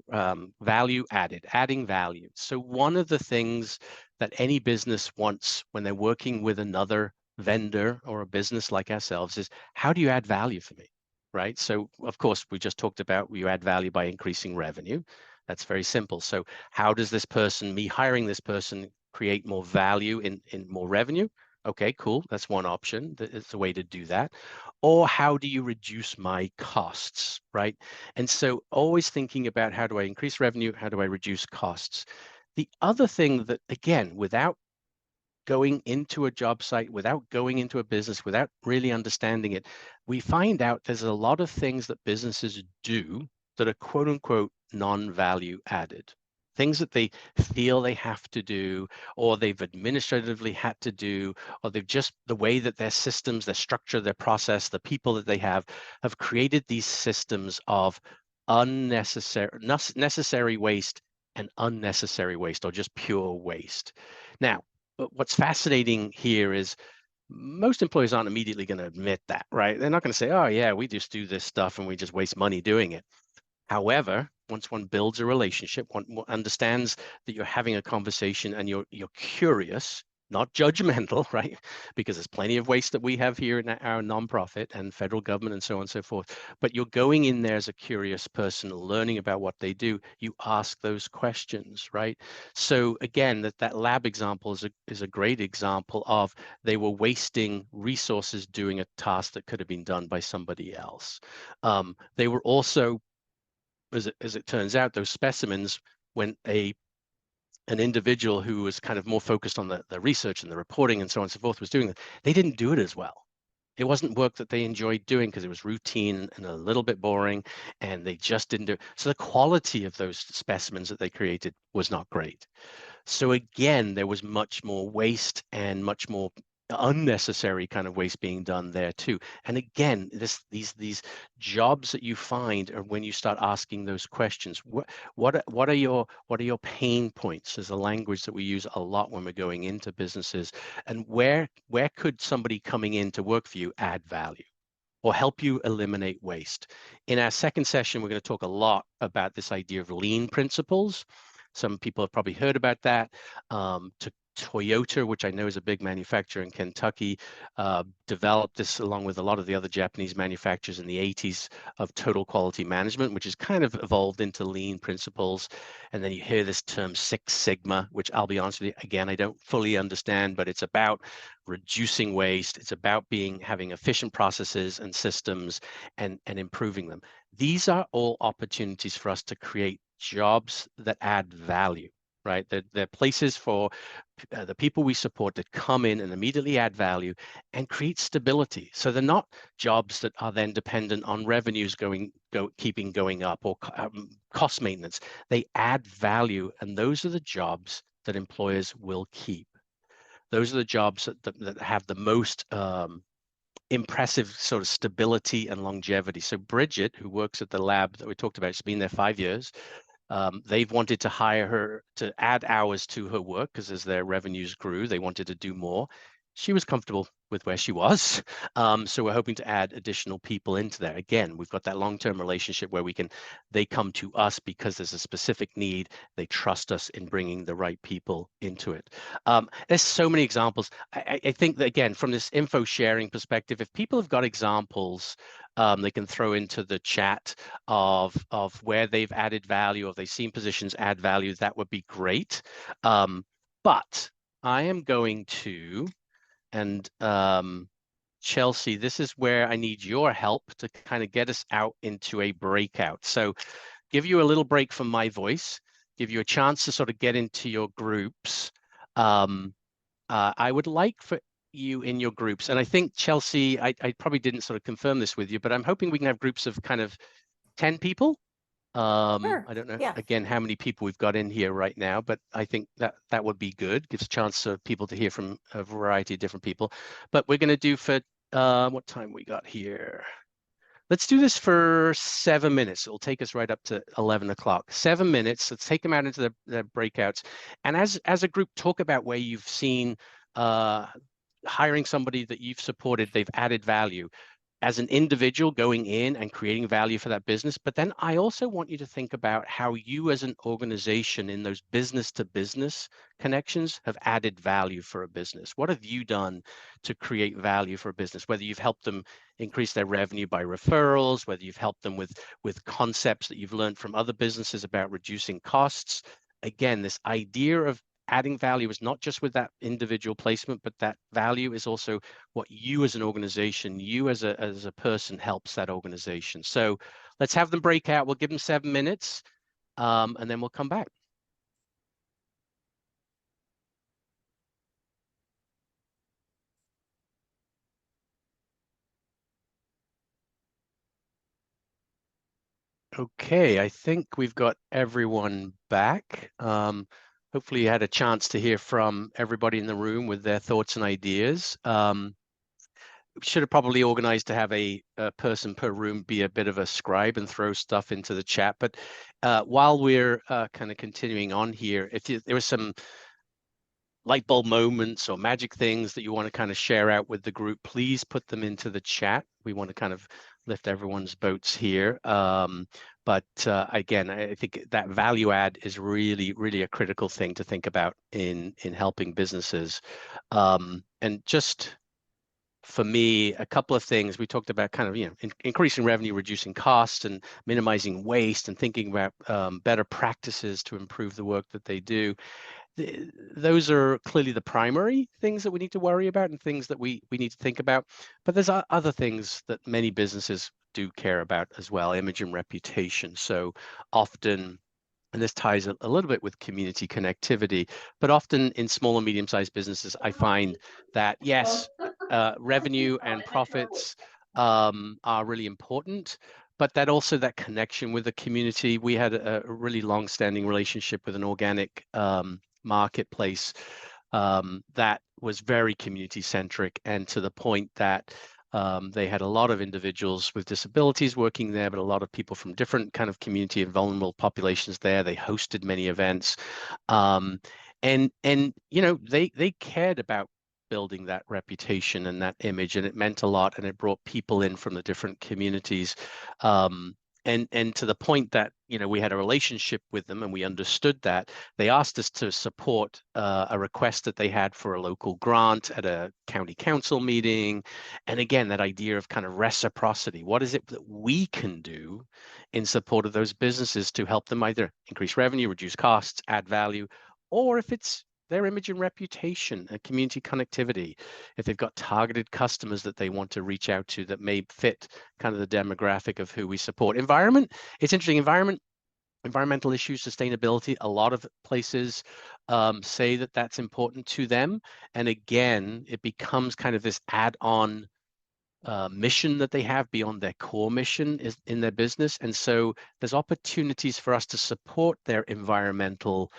Value added, adding value. So one of the things that any business wants when they're working with another vendor or a business like ourselves is, how do you add value for me, right? So of course, we just talked about you add value by increasing revenue. That's very simple. So how does this person, me hiring this person, create more value in more revenue? Okay, cool. That's one option. It's a way to do that. Or how do you reduce my costs, right? And so always thinking about, how do I increase revenue? How do I reduce costs? The other thing that, again, without going into a job site, without going into a business, without really understanding it, we find out there's a lot of things that businesses do that are quote unquote non-value added. things that they feel they have to do, or they've administratively had to do, or they've just, the way that their systems, their structure, their process, the people that they have created these systems of necessary waste and unnecessary waste, or just pure waste. Now, what's fascinating here is most employers aren't immediately going to admit that, right? They're not going to say, oh yeah, we just do this stuff and we just waste money doing it. However, once one builds a relationship, one understands that you're having a conversation and you're curious, not judgmental, right? Because there's plenty of waste that we have here in our nonprofit and federal government and so on and so forth. But you're going in there as a curious person, learning about what they do. You ask those questions, right? So again, that lab example is a great example of they were wasting resources doing a task that could have been done by somebody else. They were also, as it turns out, those specimens, when an individual who was kind of more focused on the research and the reporting and so on and so forth was doing it, they didn't do it as well. It wasn't work that they enjoyed doing because it was routine and a little bit boring, and they just didn't do it. So the quality of those specimens that they created was not great. So again, there was much more waste and much more unnecessary kind of waste being done there too. And again, these jobs that you find are when you start asking those questions. What are your pain points? Is a language that we use a lot when we're going into businesses. And where could somebody coming in to work for you add value or help you eliminate waste? In our second session, we're going to talk a lot about this idea of lean principles. Some people have probably heard about that. Toyota, which I know is a big manufacturer in Kentucky, developed this along with a lot of the other Japanese manufacturers in the 80s of total quality management, which is kind of evolved into lean principles. And then you hear this term Six Sigma, which I'll be honest with you, again, I don't fully understand, but it's about reducing waste. It's about having efficient processes and systems and improving them. These are all opportunities for us to create jobs that add value, right? They're places for the people we support to come in and immediately add value and create stability. So they're not jobs that are then dependent on revenues keeping going up or cost maintenance. They add value, and those are the jobs that employers will keep. Those are the jobs that have the most impressive sort of stability and longevity. So Bridget, who works at the lab that we talked about, she's been there 5 years. They've wanted to hire her to add hours to her work because as their revenues grew, they wanted to do more. She was comfortable with where she was. So we're hoping to add additional people into there. Again, we've got that long-term relationship where they come to us because there's a specific need. They trust us in bringing the right people into it. There's so many examples. I think that, again, from this info sharing perspective, if people have got examples, they can throw into the chat of where they've added value, or they've seen positions add value. That would be great. But I am going to, and Chelsea, this is where I need your help to kind of get us out into a breakout. So give you a little break from my voice, give you a chance to sort of get into your groups. I would like for you in your groups, and I think, Chelsea, I probably didn't sort of confirm this with you, but I'm hoping we can have groups of kind of 10 people. Sure. I don't know, Yeah. again, how many people we've got in here right now, but I think that would be good. Gives a chance for people to hear from a variety of different people. But we're going to do for, what time we got here? Let's do this for 7 minutes. It'll take us right up to 11 o'clock. 7 minutes. Let's take them out into the breakouts. And as a group, talk about where you've seen hiring somebody that you've supported, they've added value. As an individual going in and creating value for that business. But then I also want you to think about how you as an organization in those business to business connections have added value for a business. What have you done to create value for a business? Whether you've helped them increase their revenue by referrals, whether you've helped them with concepts that you've learned from other businesses about reducing costs. Again, this idea of adding value is not just with that individual placement, but that value is also what you as an organization, you as a person helps that organization. So let's have them break out. We'll give them 7 minutes and then we'll come back. Okay, I think we've got everyone back. Hopefully you had a chance to hear from everybody in the room with their thoughts and ideas. Should have probably organized to have a person per room be a bit of a scribe and throw stuff into the chat. But while we're kind of continuing on here, if there was some light bulb moments or magic things that you want to kind of share out with the group, please put them into the chat. We want to kind of lift everyone's boats here. But again, I think that value add is really, really a critical thing to think about in helping businesses. And just for me, a couple of things we talked about, kind of, increasing revenue, reducing costs, and minimizing waste, and thinking about better practices to improve the work that they do. Those are clearly the primary things that we need to worry about and things that we need to think about. But there's other things that many businesses do care about as well, image and reputation. So often, and this ties a little bit with community connectivity, but often in small and medium-sized businesses, I find that, yes, revenue and profits are really important, but that also that connection with the community. We had a really long-standing relationship with an organic marketplace that was very community-centric, and to the point that they had a lot of individuals with disabilities working there, but a lot of people from different kind of community and vulnerable populations there. They hosted many events, and they cared about building that reputation and that image, and it meant a lot, and it brought people in from the different communities. And to the point that, we had a relationship with them and we understood that, they asked us to support a request that they had for a local grant at a county council meeting. And again, that idea of kind of reciprocity. What is it that we can do in support of those businesses to help them either increase revenue, reduce costs, add value, or if it's their image and reputation and community connectivity, if they've got targeted customers that they want to reach out to that may fit kind of the demographic of who we support. Environment, it's interesting, environmental issues, sustainability, a lot of places say that that's important to them. And again, it becomes kind of this add-on mission that they have beyond their core mission is in their business. And so there's opportunities for us to support their environmental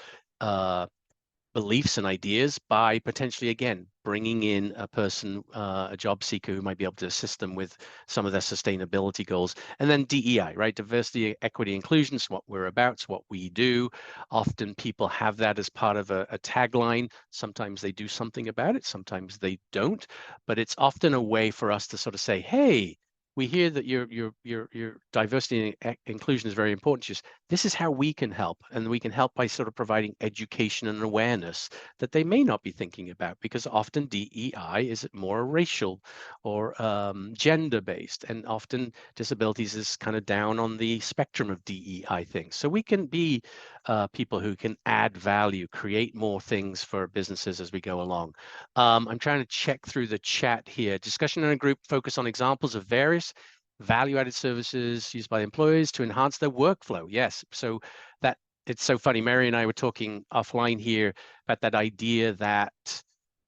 beliefs and ideas by potentially, again, bringing in a person, a job seeker who might be able to assist them with some of their sustainability goals. And then DEI, right? Diversity, equity, inclusion is what we're about, it's what we do. Often people have that as part of a tagline. Sometimes they do something about it, sometimes they don't. But it's often a way for us to sort of say, hey, we hear that your diversity and inclusion is very important to you. This is how we can help, and we can help by sort of providing education and awareness that they may not be thinking about, because often DEI is more racial or gender-based, and often disabilities is kind of down on the spectrum of DEI things. So we can be people who can add value, create more things for businesses as we go along. I'm trying to check through the chat here. Discussion in a group focus on examples of various value-added services used by employers to enhance their workflow. Yes, so that it's so funny. Mary and I were talking offline here about that idea that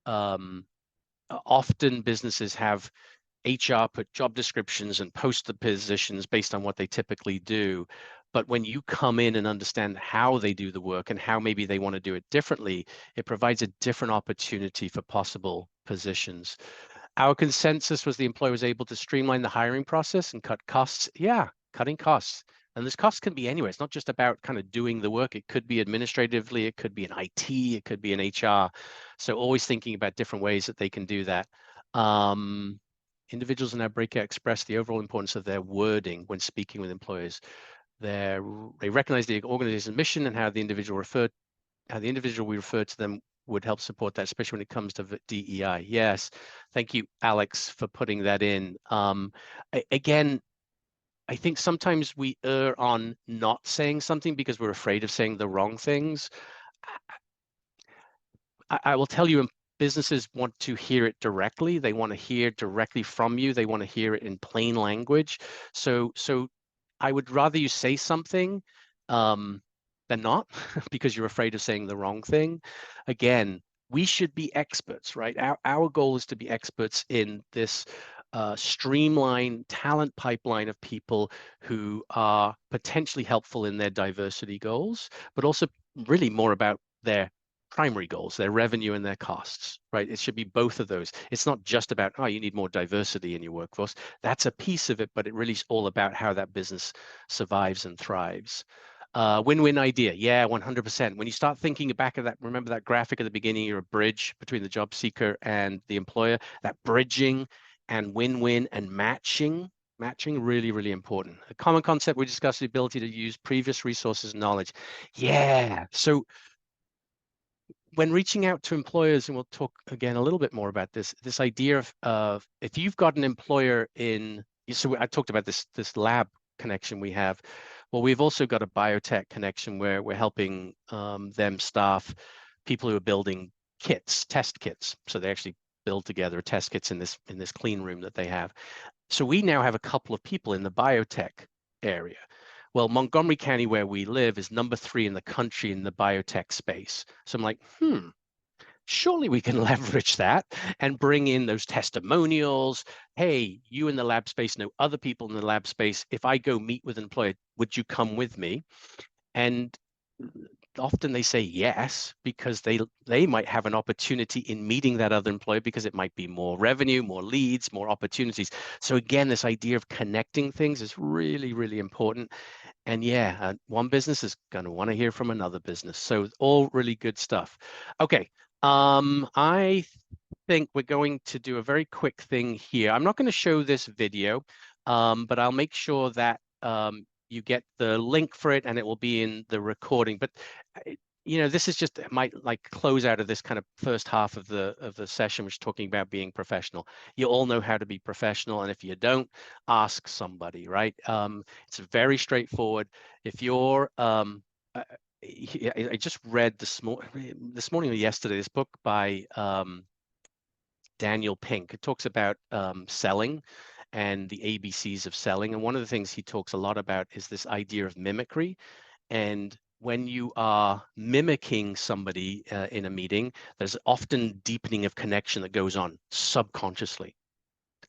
often businesses have HR put job descriptions and post the positions based on what they typically do. But when you come in and understand how they do the work and how maybe they want to do it differently, it provides a different opportunity for possible positions. Our consensus was the employer was able to streamline the hiring process and cut costs. Yeah, cutting costs. And this cost can be anywhere. It's not just about kind of doing the work. It could be administratively, it could be in IT, it could be in HR. So always thinking about different ways that they can do that. Individuals in our breakout express the overall importance of their wording when speaking with employers. They recognize the organization's mission and how the individual we refer to them would help support that, especially when it comes to DEI. Yes, thank you, Alex, for putting that in. Again, I think sometimes we err on not saying something because we're afraid of saying the wrong things. I will tell you, businesses want to hear it directly. They want to hear directly from you. They want to hear it in plain language. So I would rather you say something than not, because you're afraid of saying the wrong thing. Again, we should be experts, right? Our goal is to be experts in this streamline talent pipeline of people who are potentially helpful in their diversity goals, but also really more about their primary goals, their revenue and their costs, right? It should be both of those. It's not just about, oh, you need more diversity in your workforce. That's a piece of it, but it really is all about how that business survives and thrives. Win-win idea. Yeah, 100%. When you start thinking back at that, remember that graphic at the beginning, you're a bridge between the job seeker and the employer, that bridging and win-win and matching, really, really important. A common concept we discussed, the ability to use previous resources and knowledge. Yeah, so when reaching out to employers, and we'll talk again a little bit more about this idea of if you've got an employer in, so I talked about this lab connection we have. Well, we've also got a biotech connection where we're helping them staff people who are building kits, test kits. So they actually build together test kits in this clean room that they have. So we now have a couple of people in the biotech area. Well, Montgomery County, where we live, is number 3 in the country in the biotech space. So I'm like, surely we can leverage that and bring in those testimonials. Hey, you in the lab space know other people in the lab space. If I go meet with an employer, would you come with me? And often they say yes, because they might have an opportunity in meeting that other employer, because it might be more revenue, more leads, more opportunities. So again, this idea of connecting things is really, really important. And yeah, one business is going to want to hear from another business. So all really good stuff. Okay. I think we're going to do a very quick thing here. I'm not going to show this video, but I'll make sure that you get the link for it and it will be in the recording. But you know, this is just my close out of this kind of first half of the session, which is talking about being professional. You all know how to be professional, and if you don't, ask somebody, right? It's very straightforward. If you're I just read this morning or yesterday this book by Daniel Pink. It talks about selling and the ABCs of selling. And one of the things he talks a lot about is this idea of mimicry. And when you are mimicking somebody in a meeting, there's often deepening of connection that goes on subconsciously.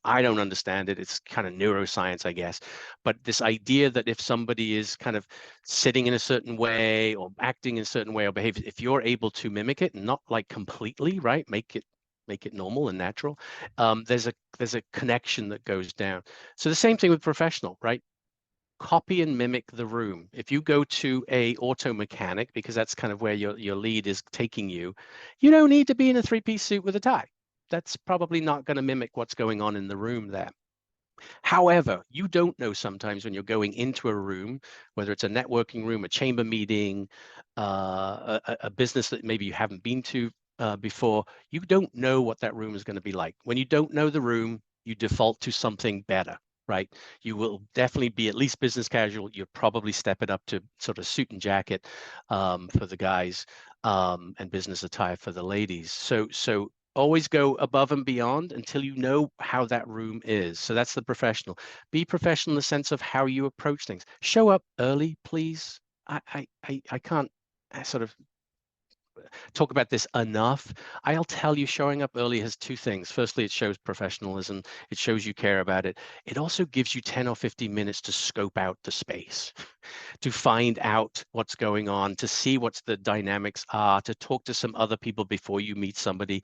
I don't understand it. It's kind of neuroscience, I guess. But this idea that if somebody is kind of sitting in a certain way or acting in a certain way or behavior, if you're able to mimic it, not like completely, right? Make it normal and natural. There's a connection that goes down. So the same thing with professional, right? Copy and mimic the room. If you go to a auto mechanic, because that's kind of where your lead is taking you, you don't need to be in a 3-piece suit with a tie. That's probably not going to mimic what's going on in the room there. However, you don't know sometimes when you're going into a room, whether it's a networking room, a chamber meeting, a business that maybe you haven't been to before, you don't know what that room is going to be like. When you don't know the room, you default to something better, right? You will definitely be at least business casual. You'll probably step it up to sort of suit and jacket for the guys and business attire for the ladies. So always go above and beyond until you know how that room is. So that's the professional. Be professional in the sense of how you approach things. Show up early, please. I can't sort of talk about this enough. I'll tell you, showing up early has 2 things. Firstly, it shows professionalism. It shows you care about it. It also gives you 10 or 15 minutes to scope out the space, to find out what's going on, to see what the dynamics are, to talk to some other people before you meet somebody.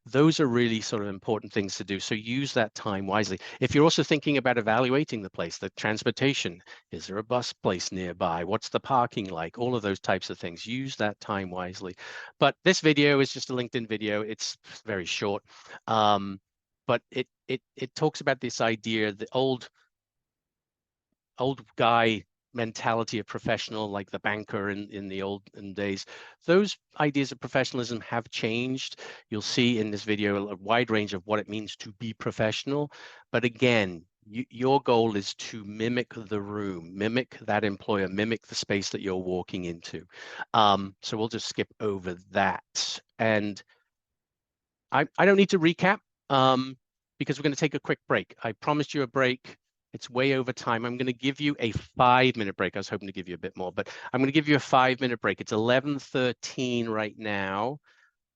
Those are really sort of important things to do. So use that time wisely. If you're also thinking about evaluating the place, the transportation, is there a bus place nearby? What's the parking like? All of those types of things. Use that time wisely. But this video is just a LinkedIn video. It's very short, but it talks about this idea, the old guy mentality of professional, like the banker in the olden days. Those ideas of professionalism have changed. You'll see in this video a wide range of what it means to be professional. But again, your goal is to mimic the room, mimic that employer, mimic the space that you're walking into. So we'll just skip over that. And I don't need to recap because we're going to take a quick break. I promised you a break. It's way over time. I'm going to give you a 5-minute break. I was hoping to give you a bit more, but I'm going to give you a 5-minute break. It's 11:13 right now.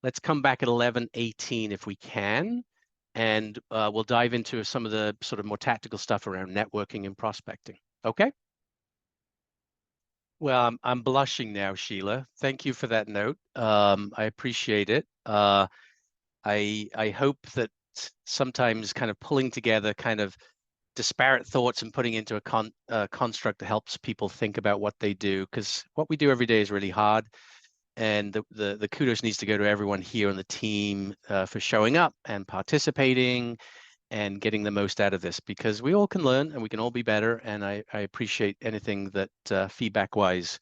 Let's come back at 11:18 if we can. and we'll dive into some of the sort of more tactical stuff around networking and prospecting. Okay? Well, I'm blushing now, Sheila. Thank you for that note. I appreciate it. I hope that sometimes kind of pulling together kind of disparate thoughts and putting into a construct that helps people think about what they do, because what we do every day is really hard. And the kudos needs to go to everyone here on the team for showing up and participating and getting the most out of this, because we all can learn and we can all be better. And I appreciate anything that feedback-wise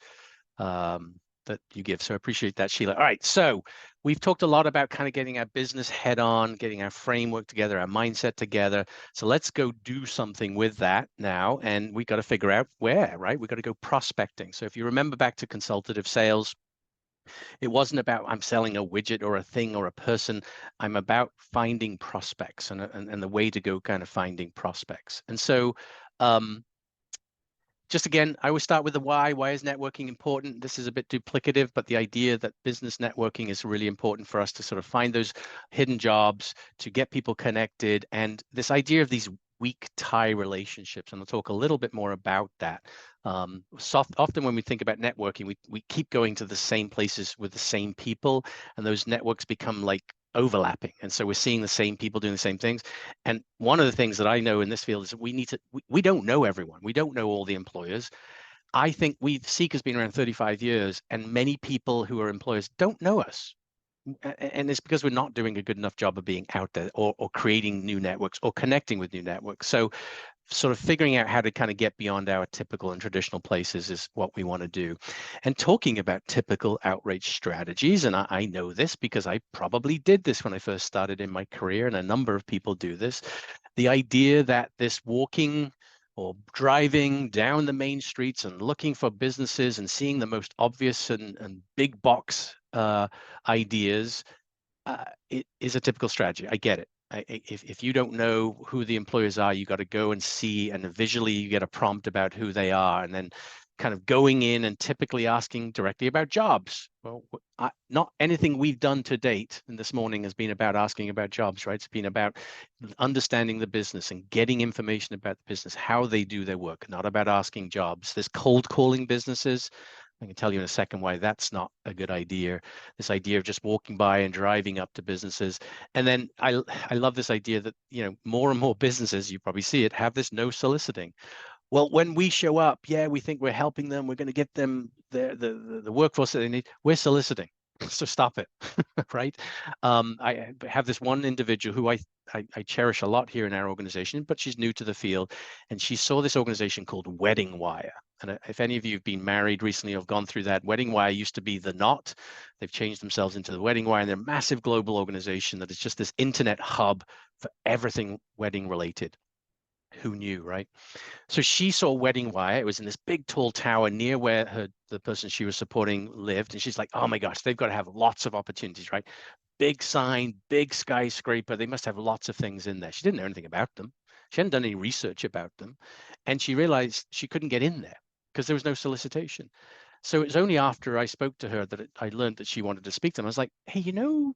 that you give. So I appreciate that, Sheila. All right, so we've talked a lot about kind of getting our business head on, getting our framework together, our mindset together. So let's go do something with that now. And we got to figure out where, right? We got to go prospecting. So if you remember back to consultative sales, it wasn't about I'm selling a widget or a thing or a person. I'm about finding prospects and the way to go kind of finding prospects. And so just again, I always start with the why. Why is networking important? This is a bit duplicative, but the idea that business networking is really important for us to sort of find those hidden jobs, to get people connected, and this idea of these weak tie relationships. And I'll talk a little bit more about that. Often when we think about networking, we keep going to the same places with the same people, and those networks become like overlapping. And so we're seeing the same people doing the same things. And one of the things that I know in this field is that we don't know everyone. We don't know all the employers. I think Seek has been around 35 years, and many people who are employers don't know us. And it's because we're not doing a good enough job of being out there or creating new networks or connecting with new networks. So sort of figuring out how to kind of get beyond our typical and traditional places is what we want to do. And talking about typical outreach strategies, and I know this because I probably did this when I first started in my career, and a number of people do this. The idea that this walking or driving down the main streets and looking for businesses and seeing the most obvious and big box ideas, it is a typical strategy. I get it. If you don't know who the employers are, you got to go and see, and visually you get a prompt about who they are, and then kind of going in and typically asking directly about jobs. Well, not anything we've done to date, and this morning has been about asking about jobs, right? It's been about understanding the business and getting information about the business, how they do their work, not about asking jobs. There's cold calling businesses. I can tell you in a second why that's not a good idea. This idea of just walking by and driving up to businesses. And then I love this idea that, you know, more and more businesses, you probably see it, have this no soliciting. Well, when we show up, yeah, we think we're helping them. We're going to get them the workforce that they need. We're soliciting. So stop it, right? I have this one individual who I cherish a lot here in our organization, but she's new to the field, and she saw this organization called Wedding Wire. And if any of you have been married recently or have gone through that, Wedding Wire used to be The Knot. They've changed themselves into the Wedding Wire, and they're a massive global organization that is just this internet hub for everything wedding related. Who knew, right? So she saw Wedding Wire. It was in this big tall tower near where the person she was supporting lived. And she's like, oh my gosh, they've got to have lots of opportunities, right? Big sign, big skyscraper. They must have lots of things in there. She didn't know anything about them. She hadn't done any research about them. And she realized she couldn't get in there because there was no solicitation. So it was only after I spoke to her that I learned that she wanted to speak to them. I was like, hey, you know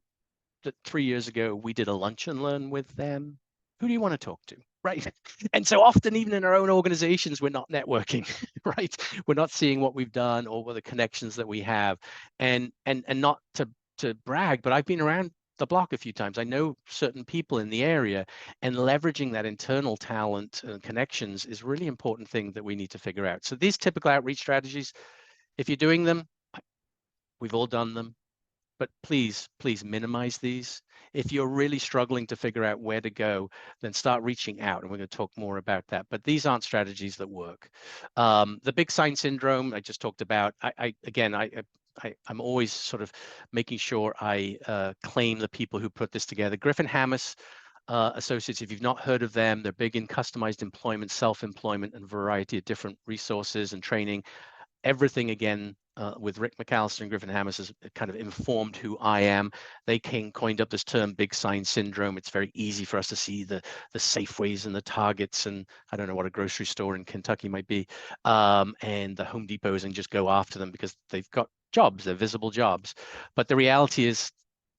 that 3 years ago we did a lunch and learn with them? Who do you want to talk to? Right. And so often, even in our own organizations, we're not networking, right? We're not seeing what we've done or what the connections that we have. And not to brag, but I've been around the block a few times. I know certain people in the area, and leveraging that internal talent and connections is a really important thing that we need to figure out. So these typical outreach strategies, if you're doing them, we've all done them, but please minimize these. If you're really struggling to figure out where to go, then start reaching out, and we're going to talk more about that. But these aren't strategies that work. The big sign syndrome I just talked about. I'm always sort of making sure I claim the people who put this together. Griffin Hammes Associates, if you've not heard of them, they're big in customized employment, self-employment, and a variety of different resources and training. Everything, again, with Rick McAllister and Griffin Hammes has kind of informed who I am. They coined up this term, big sign syndrome. It's very easy for us to see the Safeways and the Targets, and I don't know what a grocery store in Kentucky might be, and the Home Depots, and just go after them because they've got jobs, they're visible jobs. But the reality is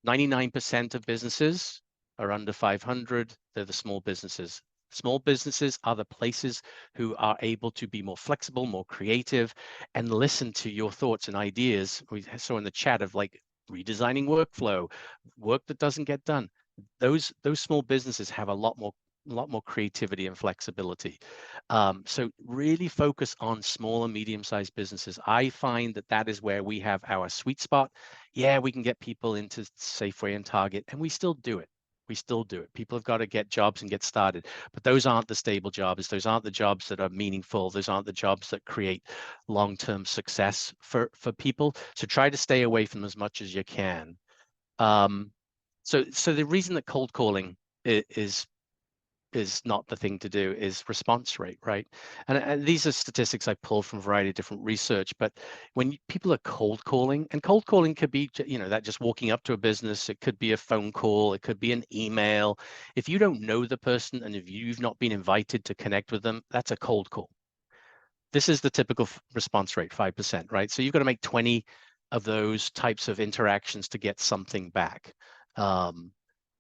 99% of businesses are under 500, they're the small businesses. Small businesses are the places who are able to be more flexible, more creative, and listen to your thoughts and ideas. We saw in the chat of like redesigning workflow, work that doesn't get done. Those small businesses have a lot more creativity and flexibility. So really focus on small and medium-sized businesses. I find that is where we have our sweet spot. Yeah, we can get people into Safeway and Target, and we still do it. People have got to get jobs and get started, but those aren't the stable jobs. Those aren't the jobs that are meaningful. Those aren't the jobs that create long-term success for people. So try to stay away from them as much as you can. So the reason that cold calling is not the thing to do is response rate, right? And these are statistics I pulled from a variety of different research, but when people are cold calling, and cold calling could be, that just walking up to a business, it could be a phone call, it could be an email. If you don't know the person and if you've not been invited to connect with them, that's a cold call. This is the typical response rate, 5%, right? So you've got to make 20 of those types of interactions to get something back.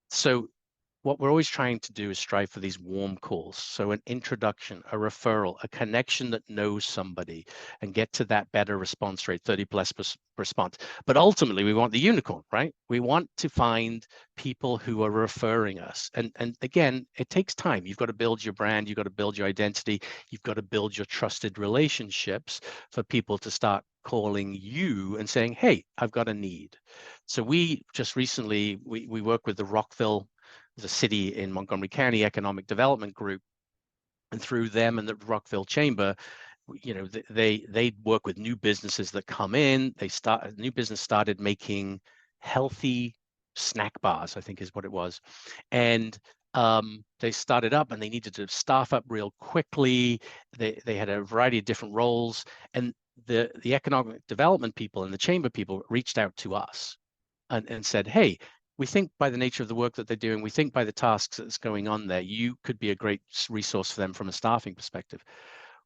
So what we're always trying to do is strive for these warm calls. So an introduction, a referral, a connection that knows somebody, and get to that better response rate, 30+ response. But ultimately, we want the unicorn, right? We want to find people who are referring us. And again, it takes time. You've got to build your brand. You've got to build your identity. You've got to build your trusted relationships for people to start calling you and saying, hey, I've got a need. So we just recently, we work with the Rockville, the city in Montgomery County Economic Development Group, and through them and the Rockville Chamber, they work with new businesses that come in. A new business started making healthy snack bars, I think is what it was, and they started up and they needed to staff up real quickly. They had a variety of different roles, and the economic development people and the chamber people reached out to us and said, hey, we think by the nature of the work that they're doing, we think by the tasks that's going on there, you could be a great resource for them from a staffing perspective.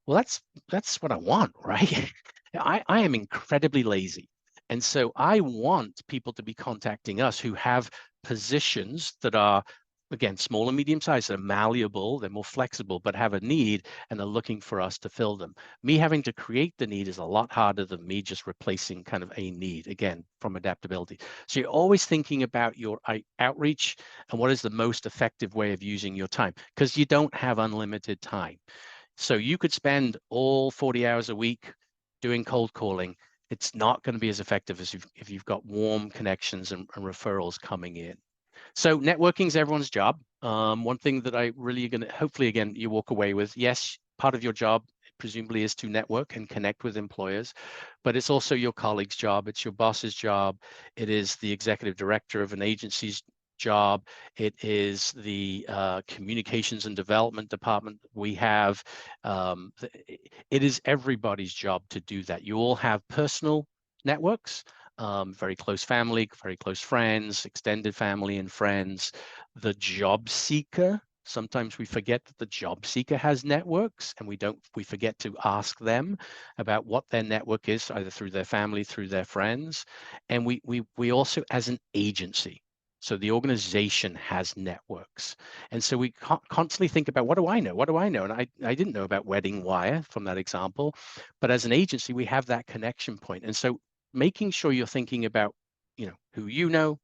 Well, that's what I want, right? I am incredibly lazy. And so I want people to be contacting us who have positions that are, again, small and medium sized, they're malleable, they're more flexible, but have a need and are looking for us to fill them. Me having to create the need is a lot harder than me just replacing kind of a need, again, from adaptability. So you're always thinking about your outreach and what is the most effective way of using your time, because you don't have unlimited time. So you could spend all 40 hours a week doing cold calling. It's not going to be as effective as if you've got warm connections and referrals coming in. So networking is everyone's job. One thing that I really going to, hopefully, again, you walk away with, yes, part of your job presumably is to network and connect with employers, but it's also your colleague's job. It's your boss's job. It is the executive director of an agency's job. It is the communications and development department we have. It is everybody's job to do that. You all have personal networks, very close family, very close friends, extended family and friends. The job seeker, sometimes we forget that the job seeker has networks, and we forget to ask them about what their network is, either through their family, through their friends. And we also, as an agency, so the organization has networks. And so we constantly think about, what do I know? What do I know? And I didn't know about Wedding Wire from that example, but as an agency, we have that connection point. And so making sure you're thinking about, who you know,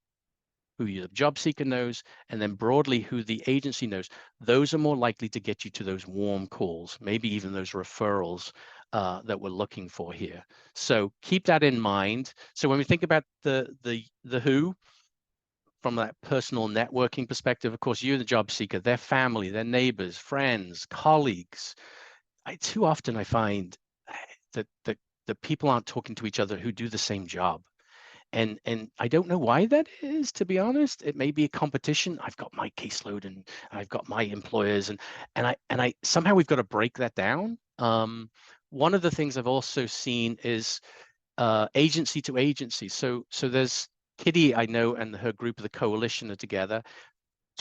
who your job seeker knows, and then broadly who the agency knows, those are more likely to get you to those warm calls, maybe even those referrals that we're looking for here. So keep that in mind. So when we think about the who, from that personal networking perspective, of course, you're the job seeker, their family, their neighbors, friends, colleagues. Too often I find that the people aren't talking to each other who do the same job. And I don't know why that is, to be honest. It may be a competition. I've got my caseload and I've got my employers, and I somehow we've got to break that down. One of the things I've also seen is agency to agency. So there's Kitty, I know, and her group of the Coalition are together.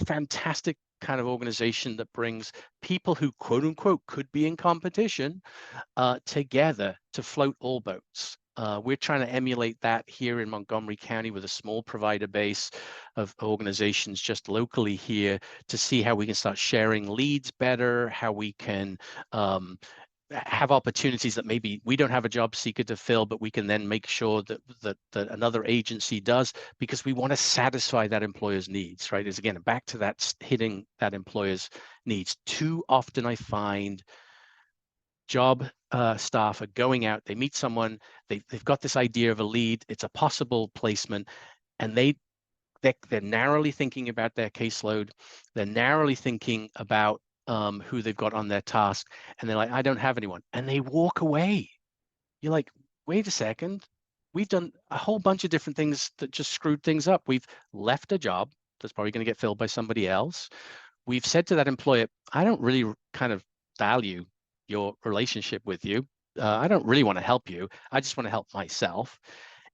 Fantastic kind of organization that brings people who, quote unquote, could be in competition together to float all boats. We're trying to emulate that here in Montgomery County with a small provider base of organizations just locally here to see how we can start sharing leads better, how we can have opportunities that maybe we don't have a job seeker to fill, but we can then make sure that another agency does, because we want to satisfy that employer's needs, right? Is again, back to that hitting that employer's needs. Too often I find job staff are going out, they meet someone, they've got this idea of a lead, it's a possible placement, and they're narrowly thinking about their caseload, they're narrowly thinking about who they've got on their task, and they're like, I don't have anyone, and they walk away. You're like, wait a second, we've done a whole bunch of different things that just screwed things up. We've left a job that's probably going to get filled by somebody else. We've said to that employer, I don't really kind of value your relationship with you. I don't really want to help you. I just want to help myself.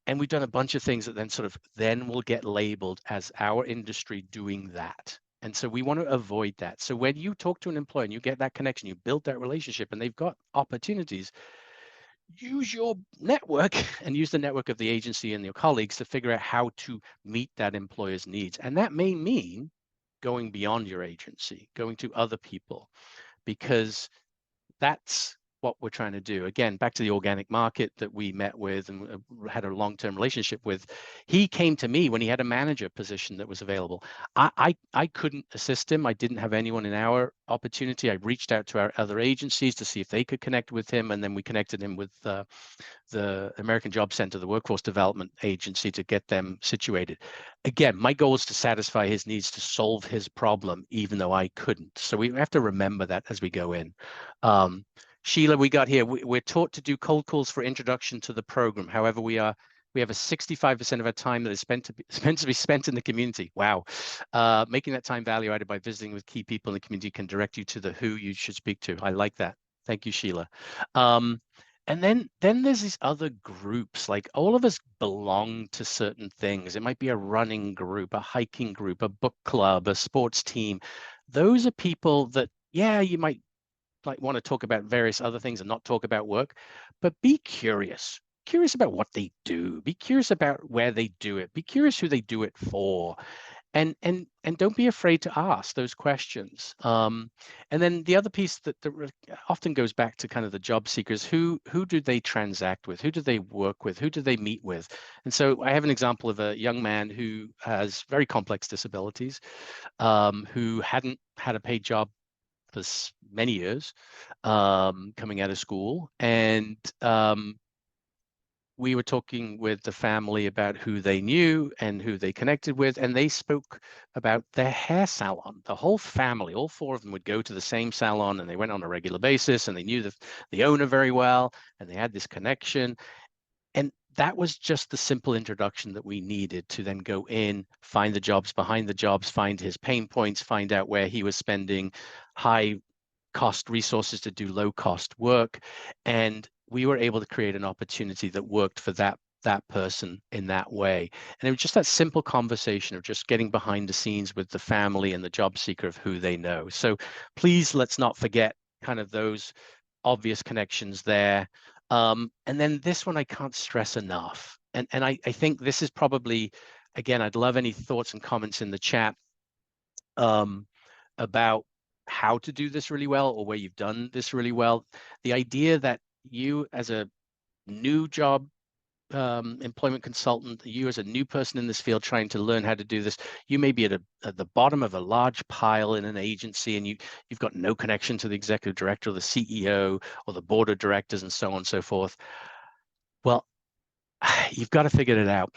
And we've done a bunch of things that then will get labeled as our industry doing that. And so we want to avoid that. So when you talk to an employer and you get that connection, you build that relationship and they've got opportunities, use your network and use the network of the agency and your colleagues to figure out how to meet that employer's needs. And that may mean going beyond your agency, going to other people, because that's what we're trying to do. Again, back to the organic market that we met with and had a long-term relationship with. He came to me when he had a manager position that was available. I couldn't assist him. I didn't have anyone in our opportunity. I reached out to our other agencies to see if they could connect with him, and then we connected him with the American Job Center, the workforce development agency, to get them situated. Again, my goal is to satisfy his needs, to solve his problem, even though I couldn't. So we have to remember that as we go in. Sheila, we got here, we're taught to do cold calls for introduction to the program. However, we have a 65% of our time that is meant to be spent in the community. Wow. Making that time value added by visiting with key people in the community can direct you to the who you should speak to. I like that. Thank you, Sheila. And then there's these other groups, like all of us belong to certain things. It might be a running group, a hiking group, a book club, a sports team. Those are people that, yeah, you might want to talk about various other things and not talk about work, but be curious about what they do. Be curious about where they do it. Be curious who they do it for. And don't be afraid to ask those questions. And then the other piece that often goes back to kind of the job seekers, who do they transact with? Who do they work with? Who do they meet with? And so I have an example of a young man who has very complex disabilities, who hadn't had a paid job for many years, coming out of school. And we were talking with the family about who they knew and who they connected with, and they spoke about their hair salon. The whole family, all four of them, would go to the same salon, and they went on a regular basis, and they knew the owner very well, and they had this connection. And that was just the simple introduction that we needed to then go in, find the jobs behind the jobs, find his pain points, find out where he was spending high cost resources to do low cost work. And we were able to create an opportunity that worked for that person in that way. And it was just that simple conversation of just getting behind the scenes with the family and the job seeker of who they know. So please, let's not forget kind of those obvious connections there. And then this one I can't stress enough. And I think this is probably, again, I'd love any thoughts and comments in the chat about how to do this really well, or where you've done this really well. The idea that you as a new job employment consultant, you as a new person in this field trying to learn how to do this, you may be at the bottom of a large pile in an agency, and you've got no connection to the executive director or the CEO or the board of directors and so on and so forth. Well, you've got to figure it out.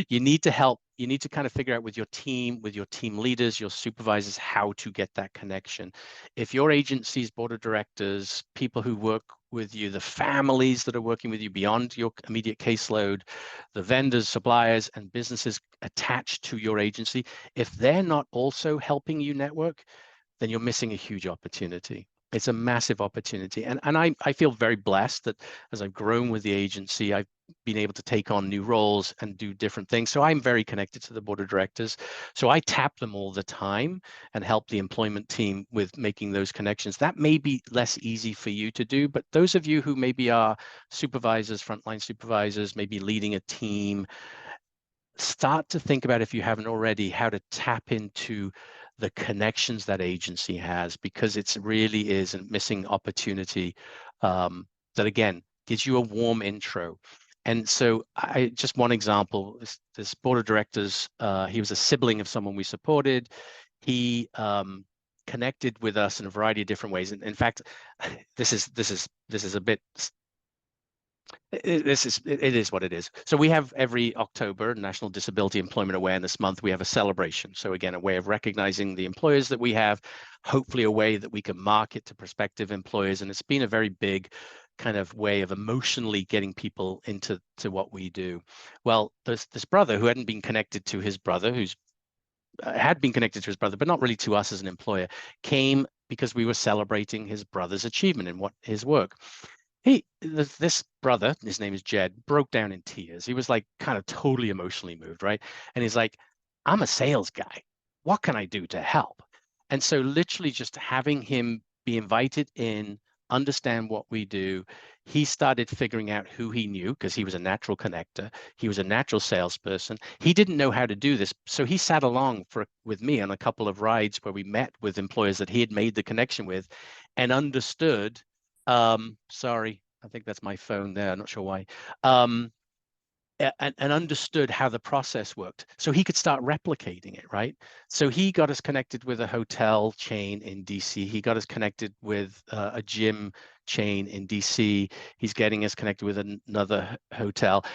You need to help. You need to kind of figure out with your team leaders, your supervisors, how to get that connection. If your agency's board of directors, people who work with you, the families that are working with you beyond your immediate caseload, the vendors, suppliers, and businesses attached to your agency, if they're not also helping you network, then you're missing a huge opportunity. It's a massive opportunity. And I feel very blessed that as I've grown with the agency, I've been able to take on new roles and do different things. So I'm very connected to the board of directors. So I tap them all the time and help the employment team with making those connections. That may be less easy for you to do, but those of you who maybe are supervisors, frontline supervisors, maybe leading a team, start to think about, if you haven't already, how to tap into the connections that agency has, because it's really is a missing opportunity that, again, gives you a warm intro. And so just one example, this board of directors, he was a sibling of someone we supported. He connected with us in a variety of different ways. And in fact, this is a bit, it is what it is. So we have every October, National Disability Employment Awareness Month, we have a celebration. So again, a way of recognizing the employers that we have, hopefully a way that we can market to prospective employers. And it's been a very big kind of way of emotionally getting people into what we do. Well, this brother who hadn't been connected to his brother, who's had been connected to his brother, but not really to us as an employer, came because we were celebrating his brother's achievement in his work. This brother, his name is Jed, broke down in tears. He was like kind of totally emotionally moved, right? And he's like, I'm a sales guy. What can I do to help? And so literally just having him be invited in, understand what we do, he started figuring out who he knew, because he was a natural connector. He was a natural salesperson. He didn't know how to do this. So he sat along with me on a couple of rides where we met with employers that he had made the connection with and understood. Sorry, I think that's my phone there. I'm not sure why. And understood how the process worked. So he could start replicating it, right? So he got us connected with a hotel chain in DC. He got us connected with a gym chain in DC. He's getting us connected with another hotel.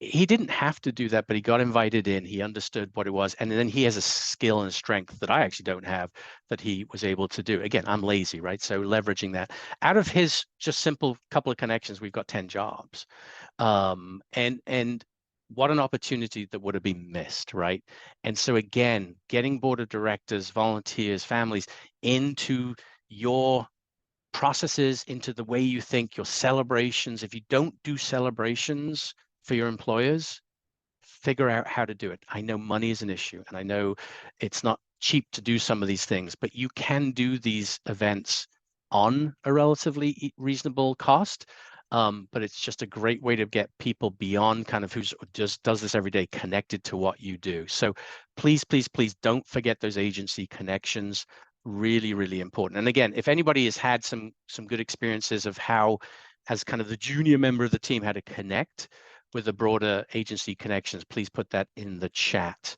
He didn't have to do that, but he got invited in. He understood what it was. And then he has a skill and strength that I actually don't have that he was able to do. Again, I'm lazy, right? So leveraging that. Out of his just simple couple of connections, we've got 10 jobs. And what an opportunity that would have been missed, right? And so again, getting board of directors, volunteers, families into your processes, into the way you think, your celebrations. If you don't do celebrations for your employers, figure out how to do it. I know money is an issue, and I know it's not cheap to do some of these things, but you can do these events on a relatively reasonable cost. But it's just a great way to get people beyond kind of who just does this every day, connected to what you do. So please, please, please don't forget those agency connections. Really, really important. And again, if anybody has had some good experiences of how, as kind of the junior member of the team, how to connect with the broader agency connections, please put that in the chat.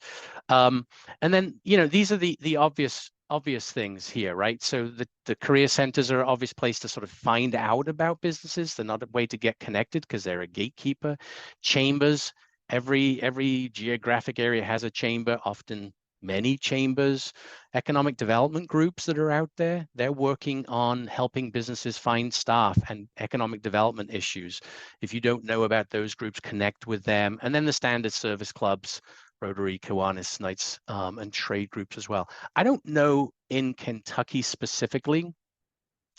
And then, these are the obvious things here, right? So the career centers are an obvious place to sort of find out about businesses. They're not a way to get connected because they're a gatekeeper. Chambers, every geographic area has a chamber, often many chambers. Economic development groups that are out there, they're working on helping businesses find staff and economic development issues. If you don't know about those groups, connect with them. And then the standard service clubs, Rotary, Kiwanis, Knights, and trade groups as well. I don't know in Kentucky specifically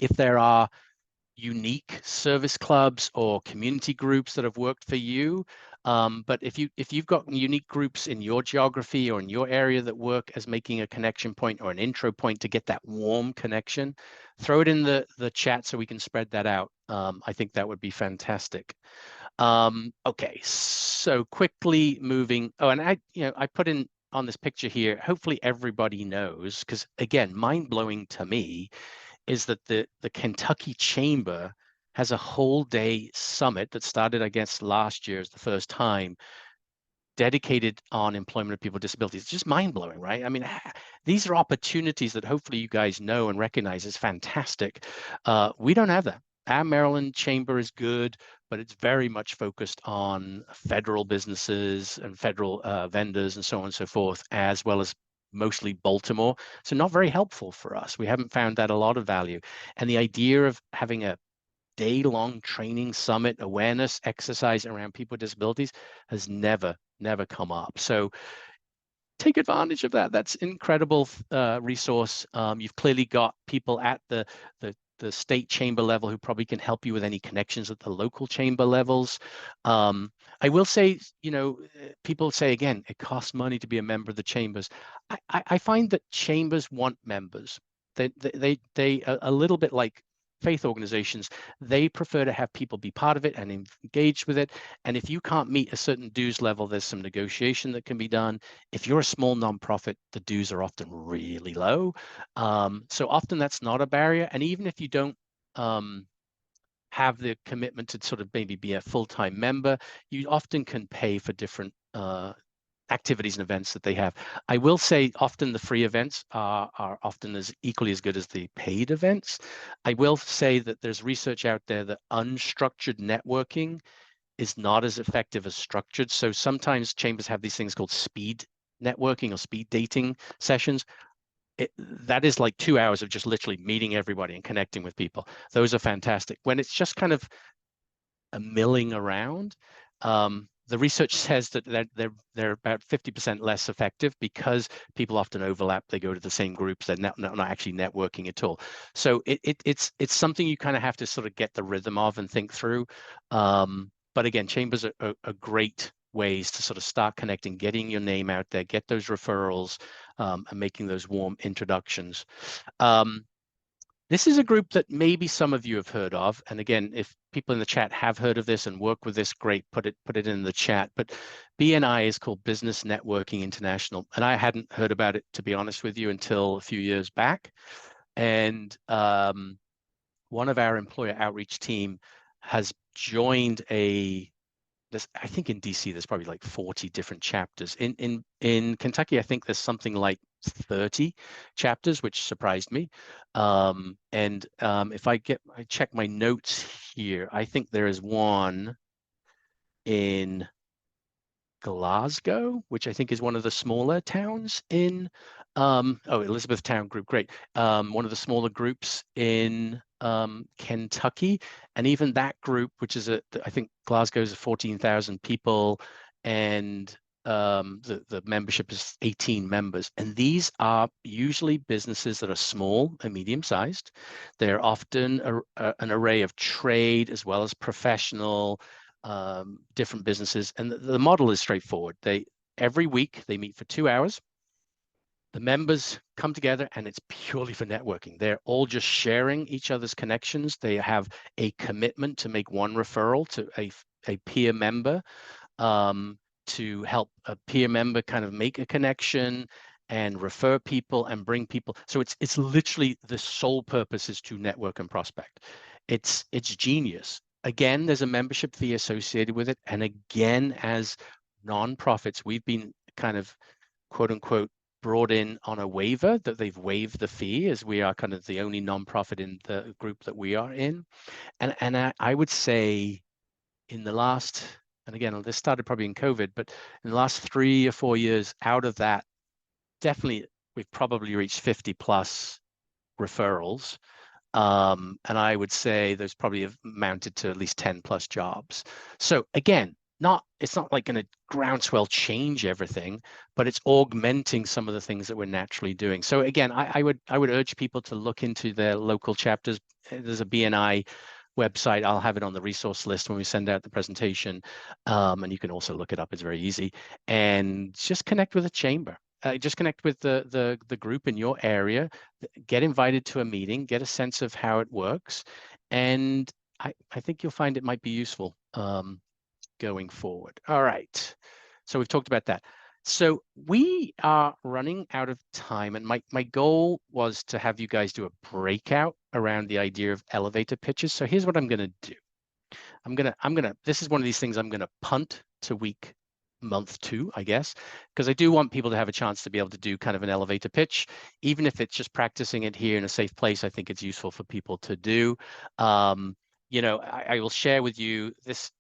if there are unique service clubs or community groups that have worked for you. But if you've got unique groups in your geography or in your area that work as making a connection point or an intro point to get that warm connection, throw it in the chat so we can spread that out. I think that would be fantastic. Okay, so quickly moving. Oh, and I put in on this picture here, hopefully everybody knows, because again, mind-blowing to me is that the Kentucky Chamber has a whole day summit that started, I guess, last year as the first time, dedicated on employment of people with disabilities. It's just mind-blowing, right? I mean, these are opportunities that hopefully you guys know and recognize as fantastic. We don't have that. Our Maryland Chamber is good, but it's very much focused on federal businesses and federal vendors and so on and so forth, as well as mostly Baltimore. So not very helpful for us. We haven't found that a lot of value. And the idea of having a day-long training summit awareness exercise around people with disabilities has never come up. So take advantage of that. That's incredible resource. You've clearly got people at the state chamber level who probably can help you with any connections at the local chamber levels. I will say, you know, people say, again, it costs money to be a member of the chambers. I find that chambers want members. They a little bit like faith organizations, they prefer to have people be part of it and engaged with it. And if you can't meet a certain dues level, there's some negotiation that can be done. If you're a small nonprofit, the dues are often really low. So often that's not a barrier. And even if you don't have the commitment to sort of maybe be a full-time member, you often can pay for different activities and events that they have. I will say often the free events are often equally as good as the paid events. I will say that there's research out there that unstructured networking is not as effective as structured. So sometimes chambers have these things called speed networking or speed dating sessions. That is like 2 hours of just literally meeting everybody and connecting with people. Those are fantastic. When it's just kind of a milling around, the research says that they're about 50% less effective because people often overlap. They go to the same groups. They're not actually networking at all. So it's something you kind of have to sort of get the rhythm of and think through. But again, chambers are great ways to sort of start connecting, getting your name out there, get those referrals, and making those warm introductions. This is a group that maybe some of you have heard of. And again, if people in the chat have heard of this and work with this, great, put it in the chat. But BNI is called Business Networking International. And I hadn't heard about it, to be honest with you, until a few years back. And one of our employer outreach team has joined I think in DC, there's probably like 40 different chapters. In Kentucky, I think there's something like 30 chapters, which surprised me. If I check my notes here, I think there is one in Glasgow, which I think is one of the smaller towns in, Elizabethtown group, great. One of the smaller groups in Kentucky. And even that group, which is I think Glasgow is 14,000 people, and the membership is 18 members. And these are usually businesses that are small and medium-sized. They're often an array of trade as well as professional, different businesses. And the model is straightforward. Every week they meet for 2 hours. The members come together and it's purely for networking. They're all just sharing each other's connections. They have a commitment to make one referral to a peer member, to help a peer member kind of make a connection and refer people and bring people. So it's literally the sole purpose is to network and prospect. It's genius. Again, there's a membership fee associated with it. And again, as nonprofits, we've been kind of quote unquote brought in on a waiver, that they've waived the fee, as we are kind of the only nonprofit in the group that we are in. And I would say in the last, and again, this started probably in COVID, but in the last 3 or 4 years, out of that, definitely we've probably reached 50 plus referrals. And I would say those probably have amounted to at least 10 plus jobs. So again, it's not like going to groundswell change everything, but it's augmenting some of the things that we're naturally doing. So again, I would urge people to look into their local chapters. There's a BNI website. I'll have it on the resource list when we send out the presentation. And you can also look it up. It's very easy. And just connect with a chamber. Just connect with the group in your area. Get invited to a meeting. Get a sense of how it works. And I think you'll find it might be useful going forward. All right. So we've talked about that. So we are running out of time, and my goal was to have you guys do a breakout around the idea of elevator pitches. So here's what I'm going to do. This is one of these things I'm going to punt to month 2, I guess, because I do want people to have a chance to be able to do kind of an elevator pitch, even if it's just practicing it here in a safe place. I think it's useful for people to do. You know, I will share with you this.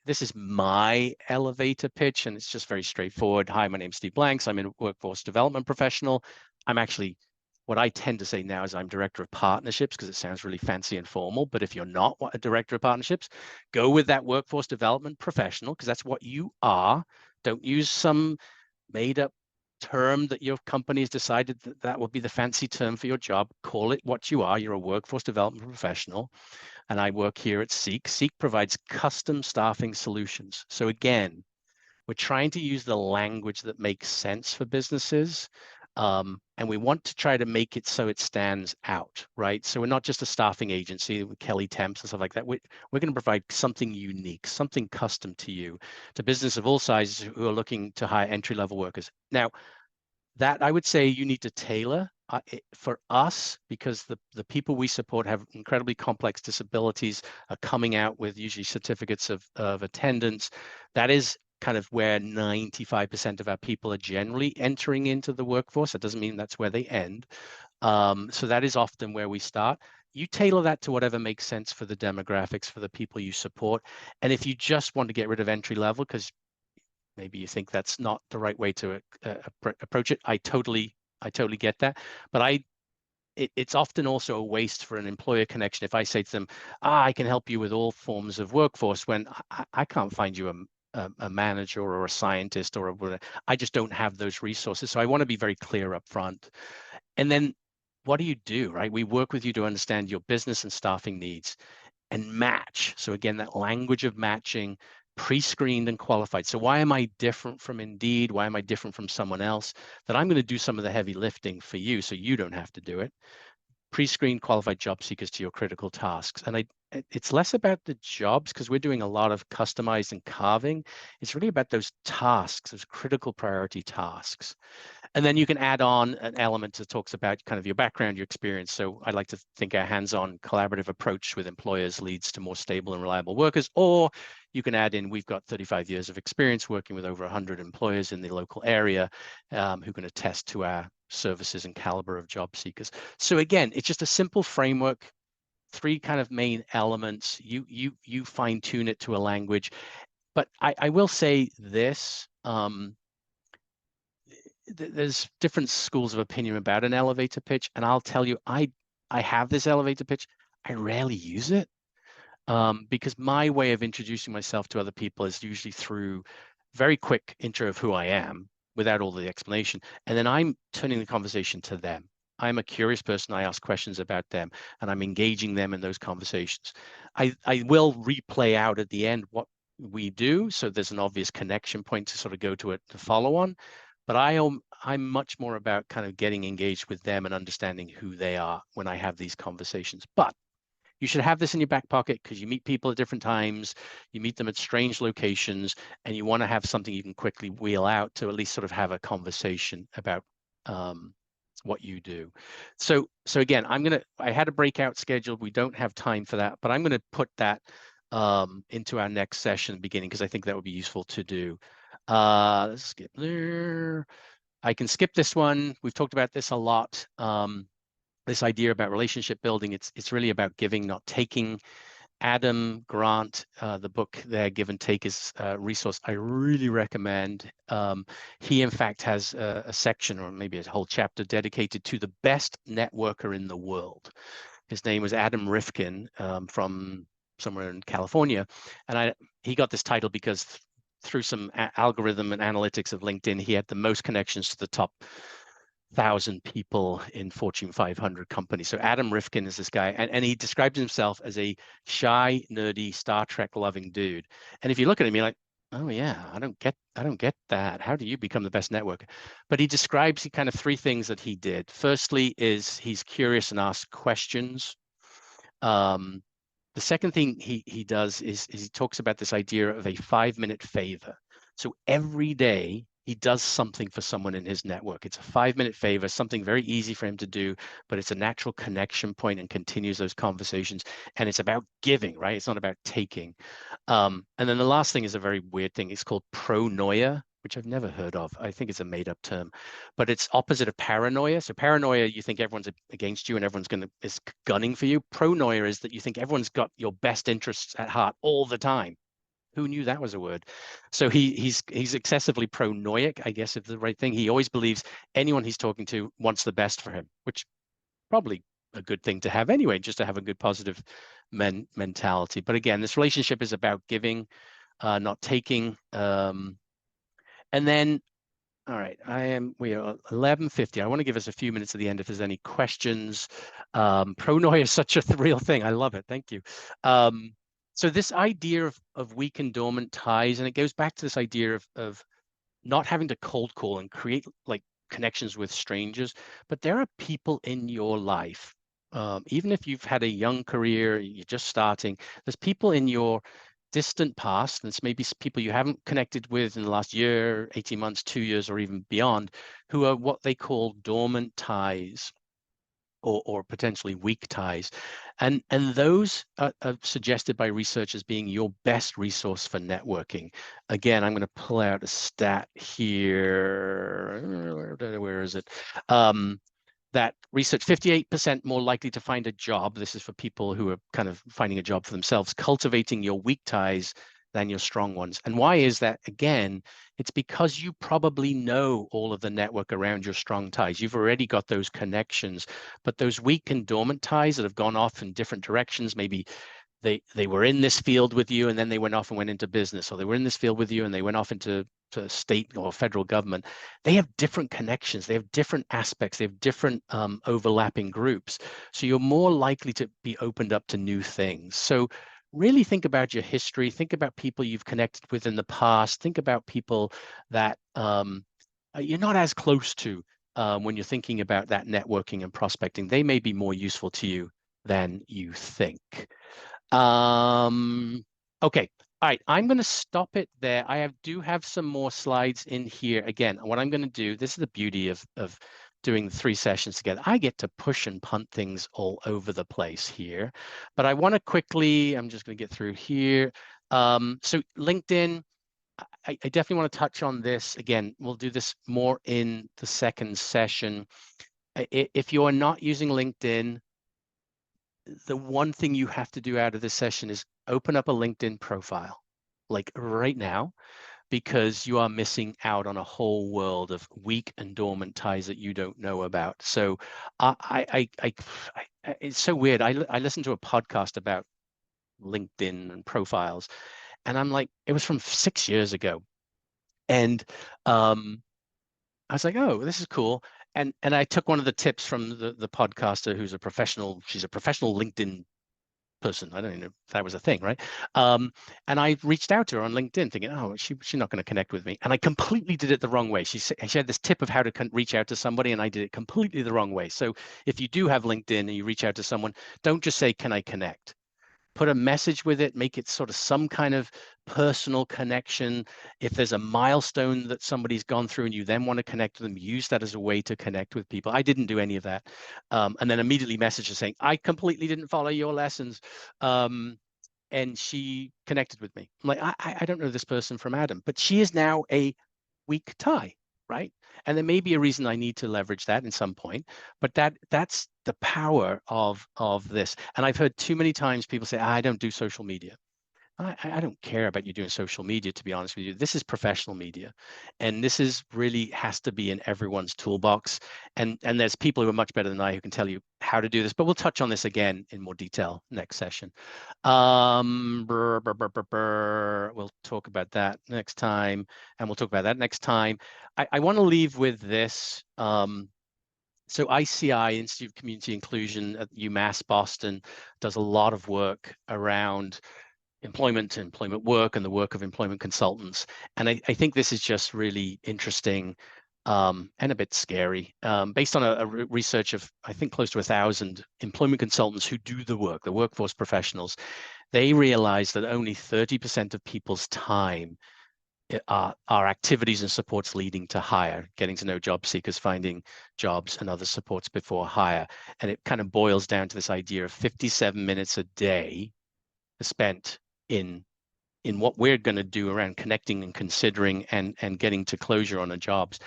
This is my elevator pitch, and it's just very straightforward. Hi, my name's Steve Blanks. I'm a workforce development professional. I'm actually, what I tend to say now is I'm director of partnerships, because it sounds really fancy and formal. But if you're not a director of partnerships, go with that workforce development professional, because that's what you are. Don't use some made up term that your company has decided that that will be the fancy term for your job. Call it what you are. You're a workforce development professional. And I work here at Seek. Seek provides custom staffing solutions. So again, we're trying to use the language that makes sense for businesses. And we want to try to make it so it stands out, right? So we're not just a staffing agency with Kelly Temps and stuff like that. We're going to provide something unique, something custom to you, to business of all sizes who are looking to hire entry-level workers. Now, that I would say you need to tailor for us, because the people we support have incredibly complex disabilities, are coming out with usually certificates of attendance. That is kind of where 95% of our people are generally entering into the workforce. That doesn't mean that's where they end. So that is often where we start. You tailor that to whatever makes sense for the demographics, for the people you support. And if you just want to get rid of entry level, because maybe you think that's not the right way to approach it, I totally get that. But it's often also a waste for an employer connection if I say to them, I can help you with all forms of workforce, when I can't find you a manager or a scientist or I just don't have those resources. So I want to be very clear up front. And then what do, right? We work with you to understand your business and staffing needs and match. So again, that language of matching, pre-screened and qualified. So why am I different from Indeed? Why am I different from someone else? That I'm going to do some of the heavy lifting for you so you don't have to do it. Pre-screened qualified job seekers to your critical tasks. And it's less about the jobs, because we're doing a lot of customized and carving. It's really about those tasks, those critical priority tasks. And then you can add on an element that talks about kind of your background, your experience. So I like to think our hands-on collaborative approach with employers leads to more stable and reliable workers. Or you can add in, we've got 35 years of experience working with over 100 employers in the local area who can attest to our services and caliber of job seekers. So again, it's just a simple framework, 3 kind of main elements. You fine tune it to a language. But I will say this, there's different schools of opinion about an elevator pitch. And I'll tell you, I have this elevator pitch. I rarely use it because my way of introducing myself to other people is usually through very quick intro of who I am without all the explanation. And then I'm turning the conversation to them. I'm a curious person. I ask questions about them and I'm engaging them in those conversations. I will replay out at the end what we do. So there's an obvious connection point to sort of go to it to follow on. But I'm much more about kind of getting engaged with them and understanding who they are when I have these conversations. But you should have this in your back pocket because you meet people at different times, you meet them at strange locations, and you want to have something you can quickly wheel out to at least sort of have a conversation about what you do. So again, I had a breakout scheduled. We don't have time for that, but I'm going to put that into our next session beginning because I think that would be useful to do. Let's skip there. I can skip this one. We've talked about this a lot. This idea about relationship building, it's really about giving, not taking. Adam Grant, the book there, Give and Take, is a resource I really recommend. He, in fact, has a section or maybe a whole chapter dedicated to the best networker in the world. His name was Adam Rifkin from somewhere in California. And he got this title because through some algorithm and analytics of LinkedIn, he had the most connections to the top 1,000 people in Fortune 500 companies. So Adam Rifkin is this guy, and he describes himself as a shy, nerdy, Star Trek loving dude. And if you look at him, you're like, oh yeah, I don't get that. How do you become the best networker? But he describes kind of 3 things that he did. Firstly is he's curious and asks questions. The second thing he does is he talks about this idea of a 5-minute favor. So every day he does something for someone in his network. It's a 5-minute favor, something very easy for him to do, but it's a natural connection point and continues those conversations. And it's about giving, right? It's not about taking. And then the last thing is a very weird thing. It's called pronoia, which I've never heard of. I think it's a made-up term, but it's opposite of paranoia. So paranoia, you think everyone's against you and everyone's is gunning for you. Pronoia is that you think everyone's got your best interests at heart all the time. Who knew that was a word? So he's excessively pronoic, I guess, if the right thing. He always believes anyone he's talking to wants the best for him, which probably a good thing to have anyway, just to have a good positive mentality. But again, this relationship is about giving, not taking. And then All right, we are 11:50. I want to give us a few minutes at the end if there's any questions. Pronoia is such a real thing. I love it. Thank you. So this idea of weak and dormant ties, and it goes back to this idea of not having to cold call and create like connections with strangers, but there are people in your life, even if you've had a young career, you're just starting, there's people in your distant past, and it's maybe people you haven't connected with in the last year, 18 months, 2 years, or even beyond, who are what they call dormant ties or potentially weak ties. And those are suggested by research as being your best resource for networking. Again, I'm going to pull out a stat here. Where is it? That research, 58% more likely to find a job. This is for people who are kind of finding a job for themselves, cultivating your weak ties than your strong ones. And why is that? Again, it's because you probably know all of the network around your strong ties. You've already got those connections, but those weak and dormant ties that have gone off in different directions, maybe they were in this field with you and then they went off and went into business, or they were in this field with you and they went off into state or federal government. They have different connections, they have different aspects, they have different overlapping groups. So you're more likely to be opened up to new things. So really think about your history, think about people you've connected with in the past, think about people that you're not as close to when you're thinking about that networking and prospecting. They may be more useful to you than you think. Okay, all right, I'm going to stop it there. I do have some more slides in here. Again, what I'm going to do, this is the beauty of doing 3 sessions together. I get to push and punt things all over the place here, but I want to quickly, I'm just going to get through here. So LinkedIn, I definitely want to touch on this. Again, we'll do this more in the second session. If you are not using LinkedIn, the one thing you have to do out of this session is open up a LinkedIn profile, like right now, because you are missing out on a whole world of weak and dormant ties that you don't know about. So it's so weird. I listened to a podcast about LinkedIn and profiles, and I'm like, it was from 6 years ago. And I was like, oh, this is cool. And I took one of the tips from the podcaster who's she's a professional LinkedIn person. I don't even know if that was a thing, right? And I reached out to her on LinkedIn thinking, oh, she's not going to connect with me. And I completely did it the wrong way. She had this tip of how to reach out to somebody, and I did it completely the wrong way. So if you do have LinkedIn and you reach out to someone, don't just say, can I connect? Put a message with it, make it sort of some kind of personal connection. If there's a milestone that somebody's gone through and you then want to connect with them, use that as a way to connect with people. I didn't do any of that. And then immediately message her saying, I completely didn't follow your lessons. And she connected with me. I'm like, I don't know this person from Adam, but she is now a weak tie, right? And there may be a reason I need to leverage that in some point, but that's the power of this. And I've heard too many times people say, I don't do social media. I don't care about you doing social media, to be honest with you. This is professional media. And this is really has to be in everyone's toolbox. And there's people who are much better than I who can tell you how to do this, but we'll touch on this again in more detail next session. We'll talk about that next time, and we'll talk about that next time. I want to leave with this. So ICI, Institute of Community Inclusion at UMass Boston, does a lot of work around employment work and the work of employment consultants. And I think this is just really interesting and a bit scary. Based on a research of, I think, close to 1,000 employment consultants who do the work, the workforce professionals, they realize that only 30% of people's time are activities and supports leading to hire, getting to know job seekers, finding jobs and other supports before hire. And it kind of boils down to this idea of 57 minutes a day spent in what we're going to do around connecting and considering and getting to closure on our jobs.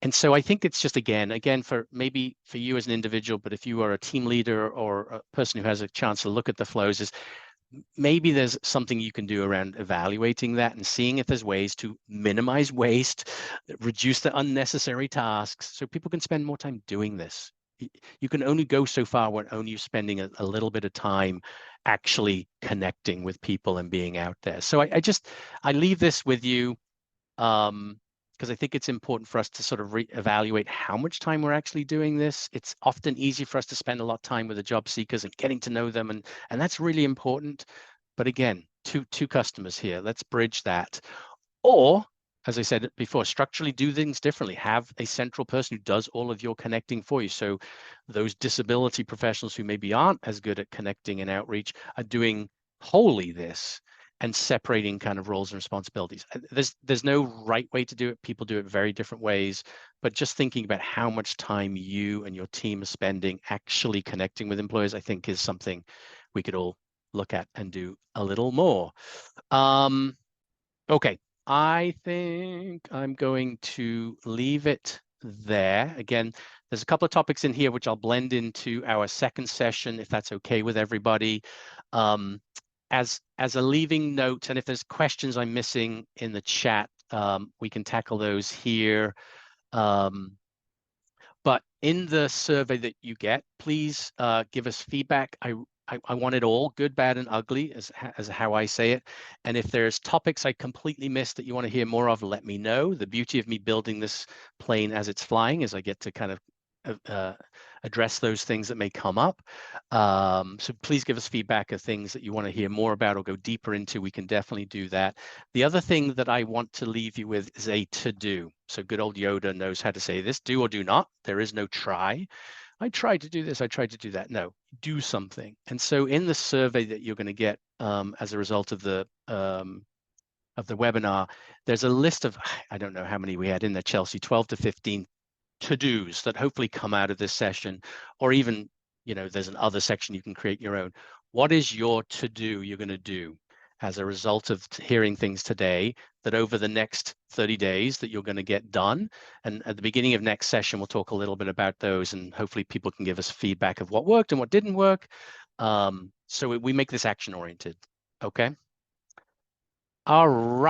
And so I think it's just, again, for maybe for you as an individual, but if you are a team leader or a person who has a chance to look at the flows, is maybe there's something you can do around evaluating that and seeing if there's ways to minimize waste, reduce the unnecessary tasks so people can spend more time doing this. You can only go so far when only you're spending a little bit of time actually connecting with people and being out there. So I leave this with you. because I think it's important for us to sort of reevaluate how much time we're actually doing this. It's often easy for us to spend a lot of time with the job seekers and getting to know them, and that's really important. But again, two customers here. Let's bridge that. Or, as I said before, structurally do things differently. Have a central person who does all of your connecting for you. So those disability professionals who maybe aren't as good at connecting and outreach are doing wholly this and separating kind of roles and responsibilities. There's no right way to do it. People do it very different ways, but just thinking about how much time you and your team are spending actually connecting with employers, I think is something we could all look at and do a little more. Okay. I think I'm going to leave it there. Again, there's a couple of topics in here which I'll blend into our second session, if that's okay with everybody. As a leaving note, and if there's questions I'm missing in the chat, we can tackle those here. But in the survey that you get, please give us feedback. I want it all, good, bad, and ugly, as how I say it. And if there's topics I completely missed that you want to hear more of, let me know. The beauty of me building this plane as it's flying is I get to kind of address those things that may come up. So please give us feedback of things that you want to hear more about or go deeper into. We can definitely do that. The other thing that I want to leave you with is a to-do. So good old Yoda knows how to say this: do or do not. There is no try. I tried to do this, I tried to do that. No, do something. And so in the survey that you're going to get as a result of the webinar, there's a list of, I don't know how many we had in there, Chelsea, 12 to 15 to-dos that hopefully come out of this session, or even, there's an other section you can create your own. What is your to-do you're going to do as a result of hearing things today that over the next 30 days that you're going to get done? And at the beginning of next session, we'll talk a little bit about those, and hopefully people can give us feedback of what worked and what didn't work. So we make this action oriented. Okay. All right.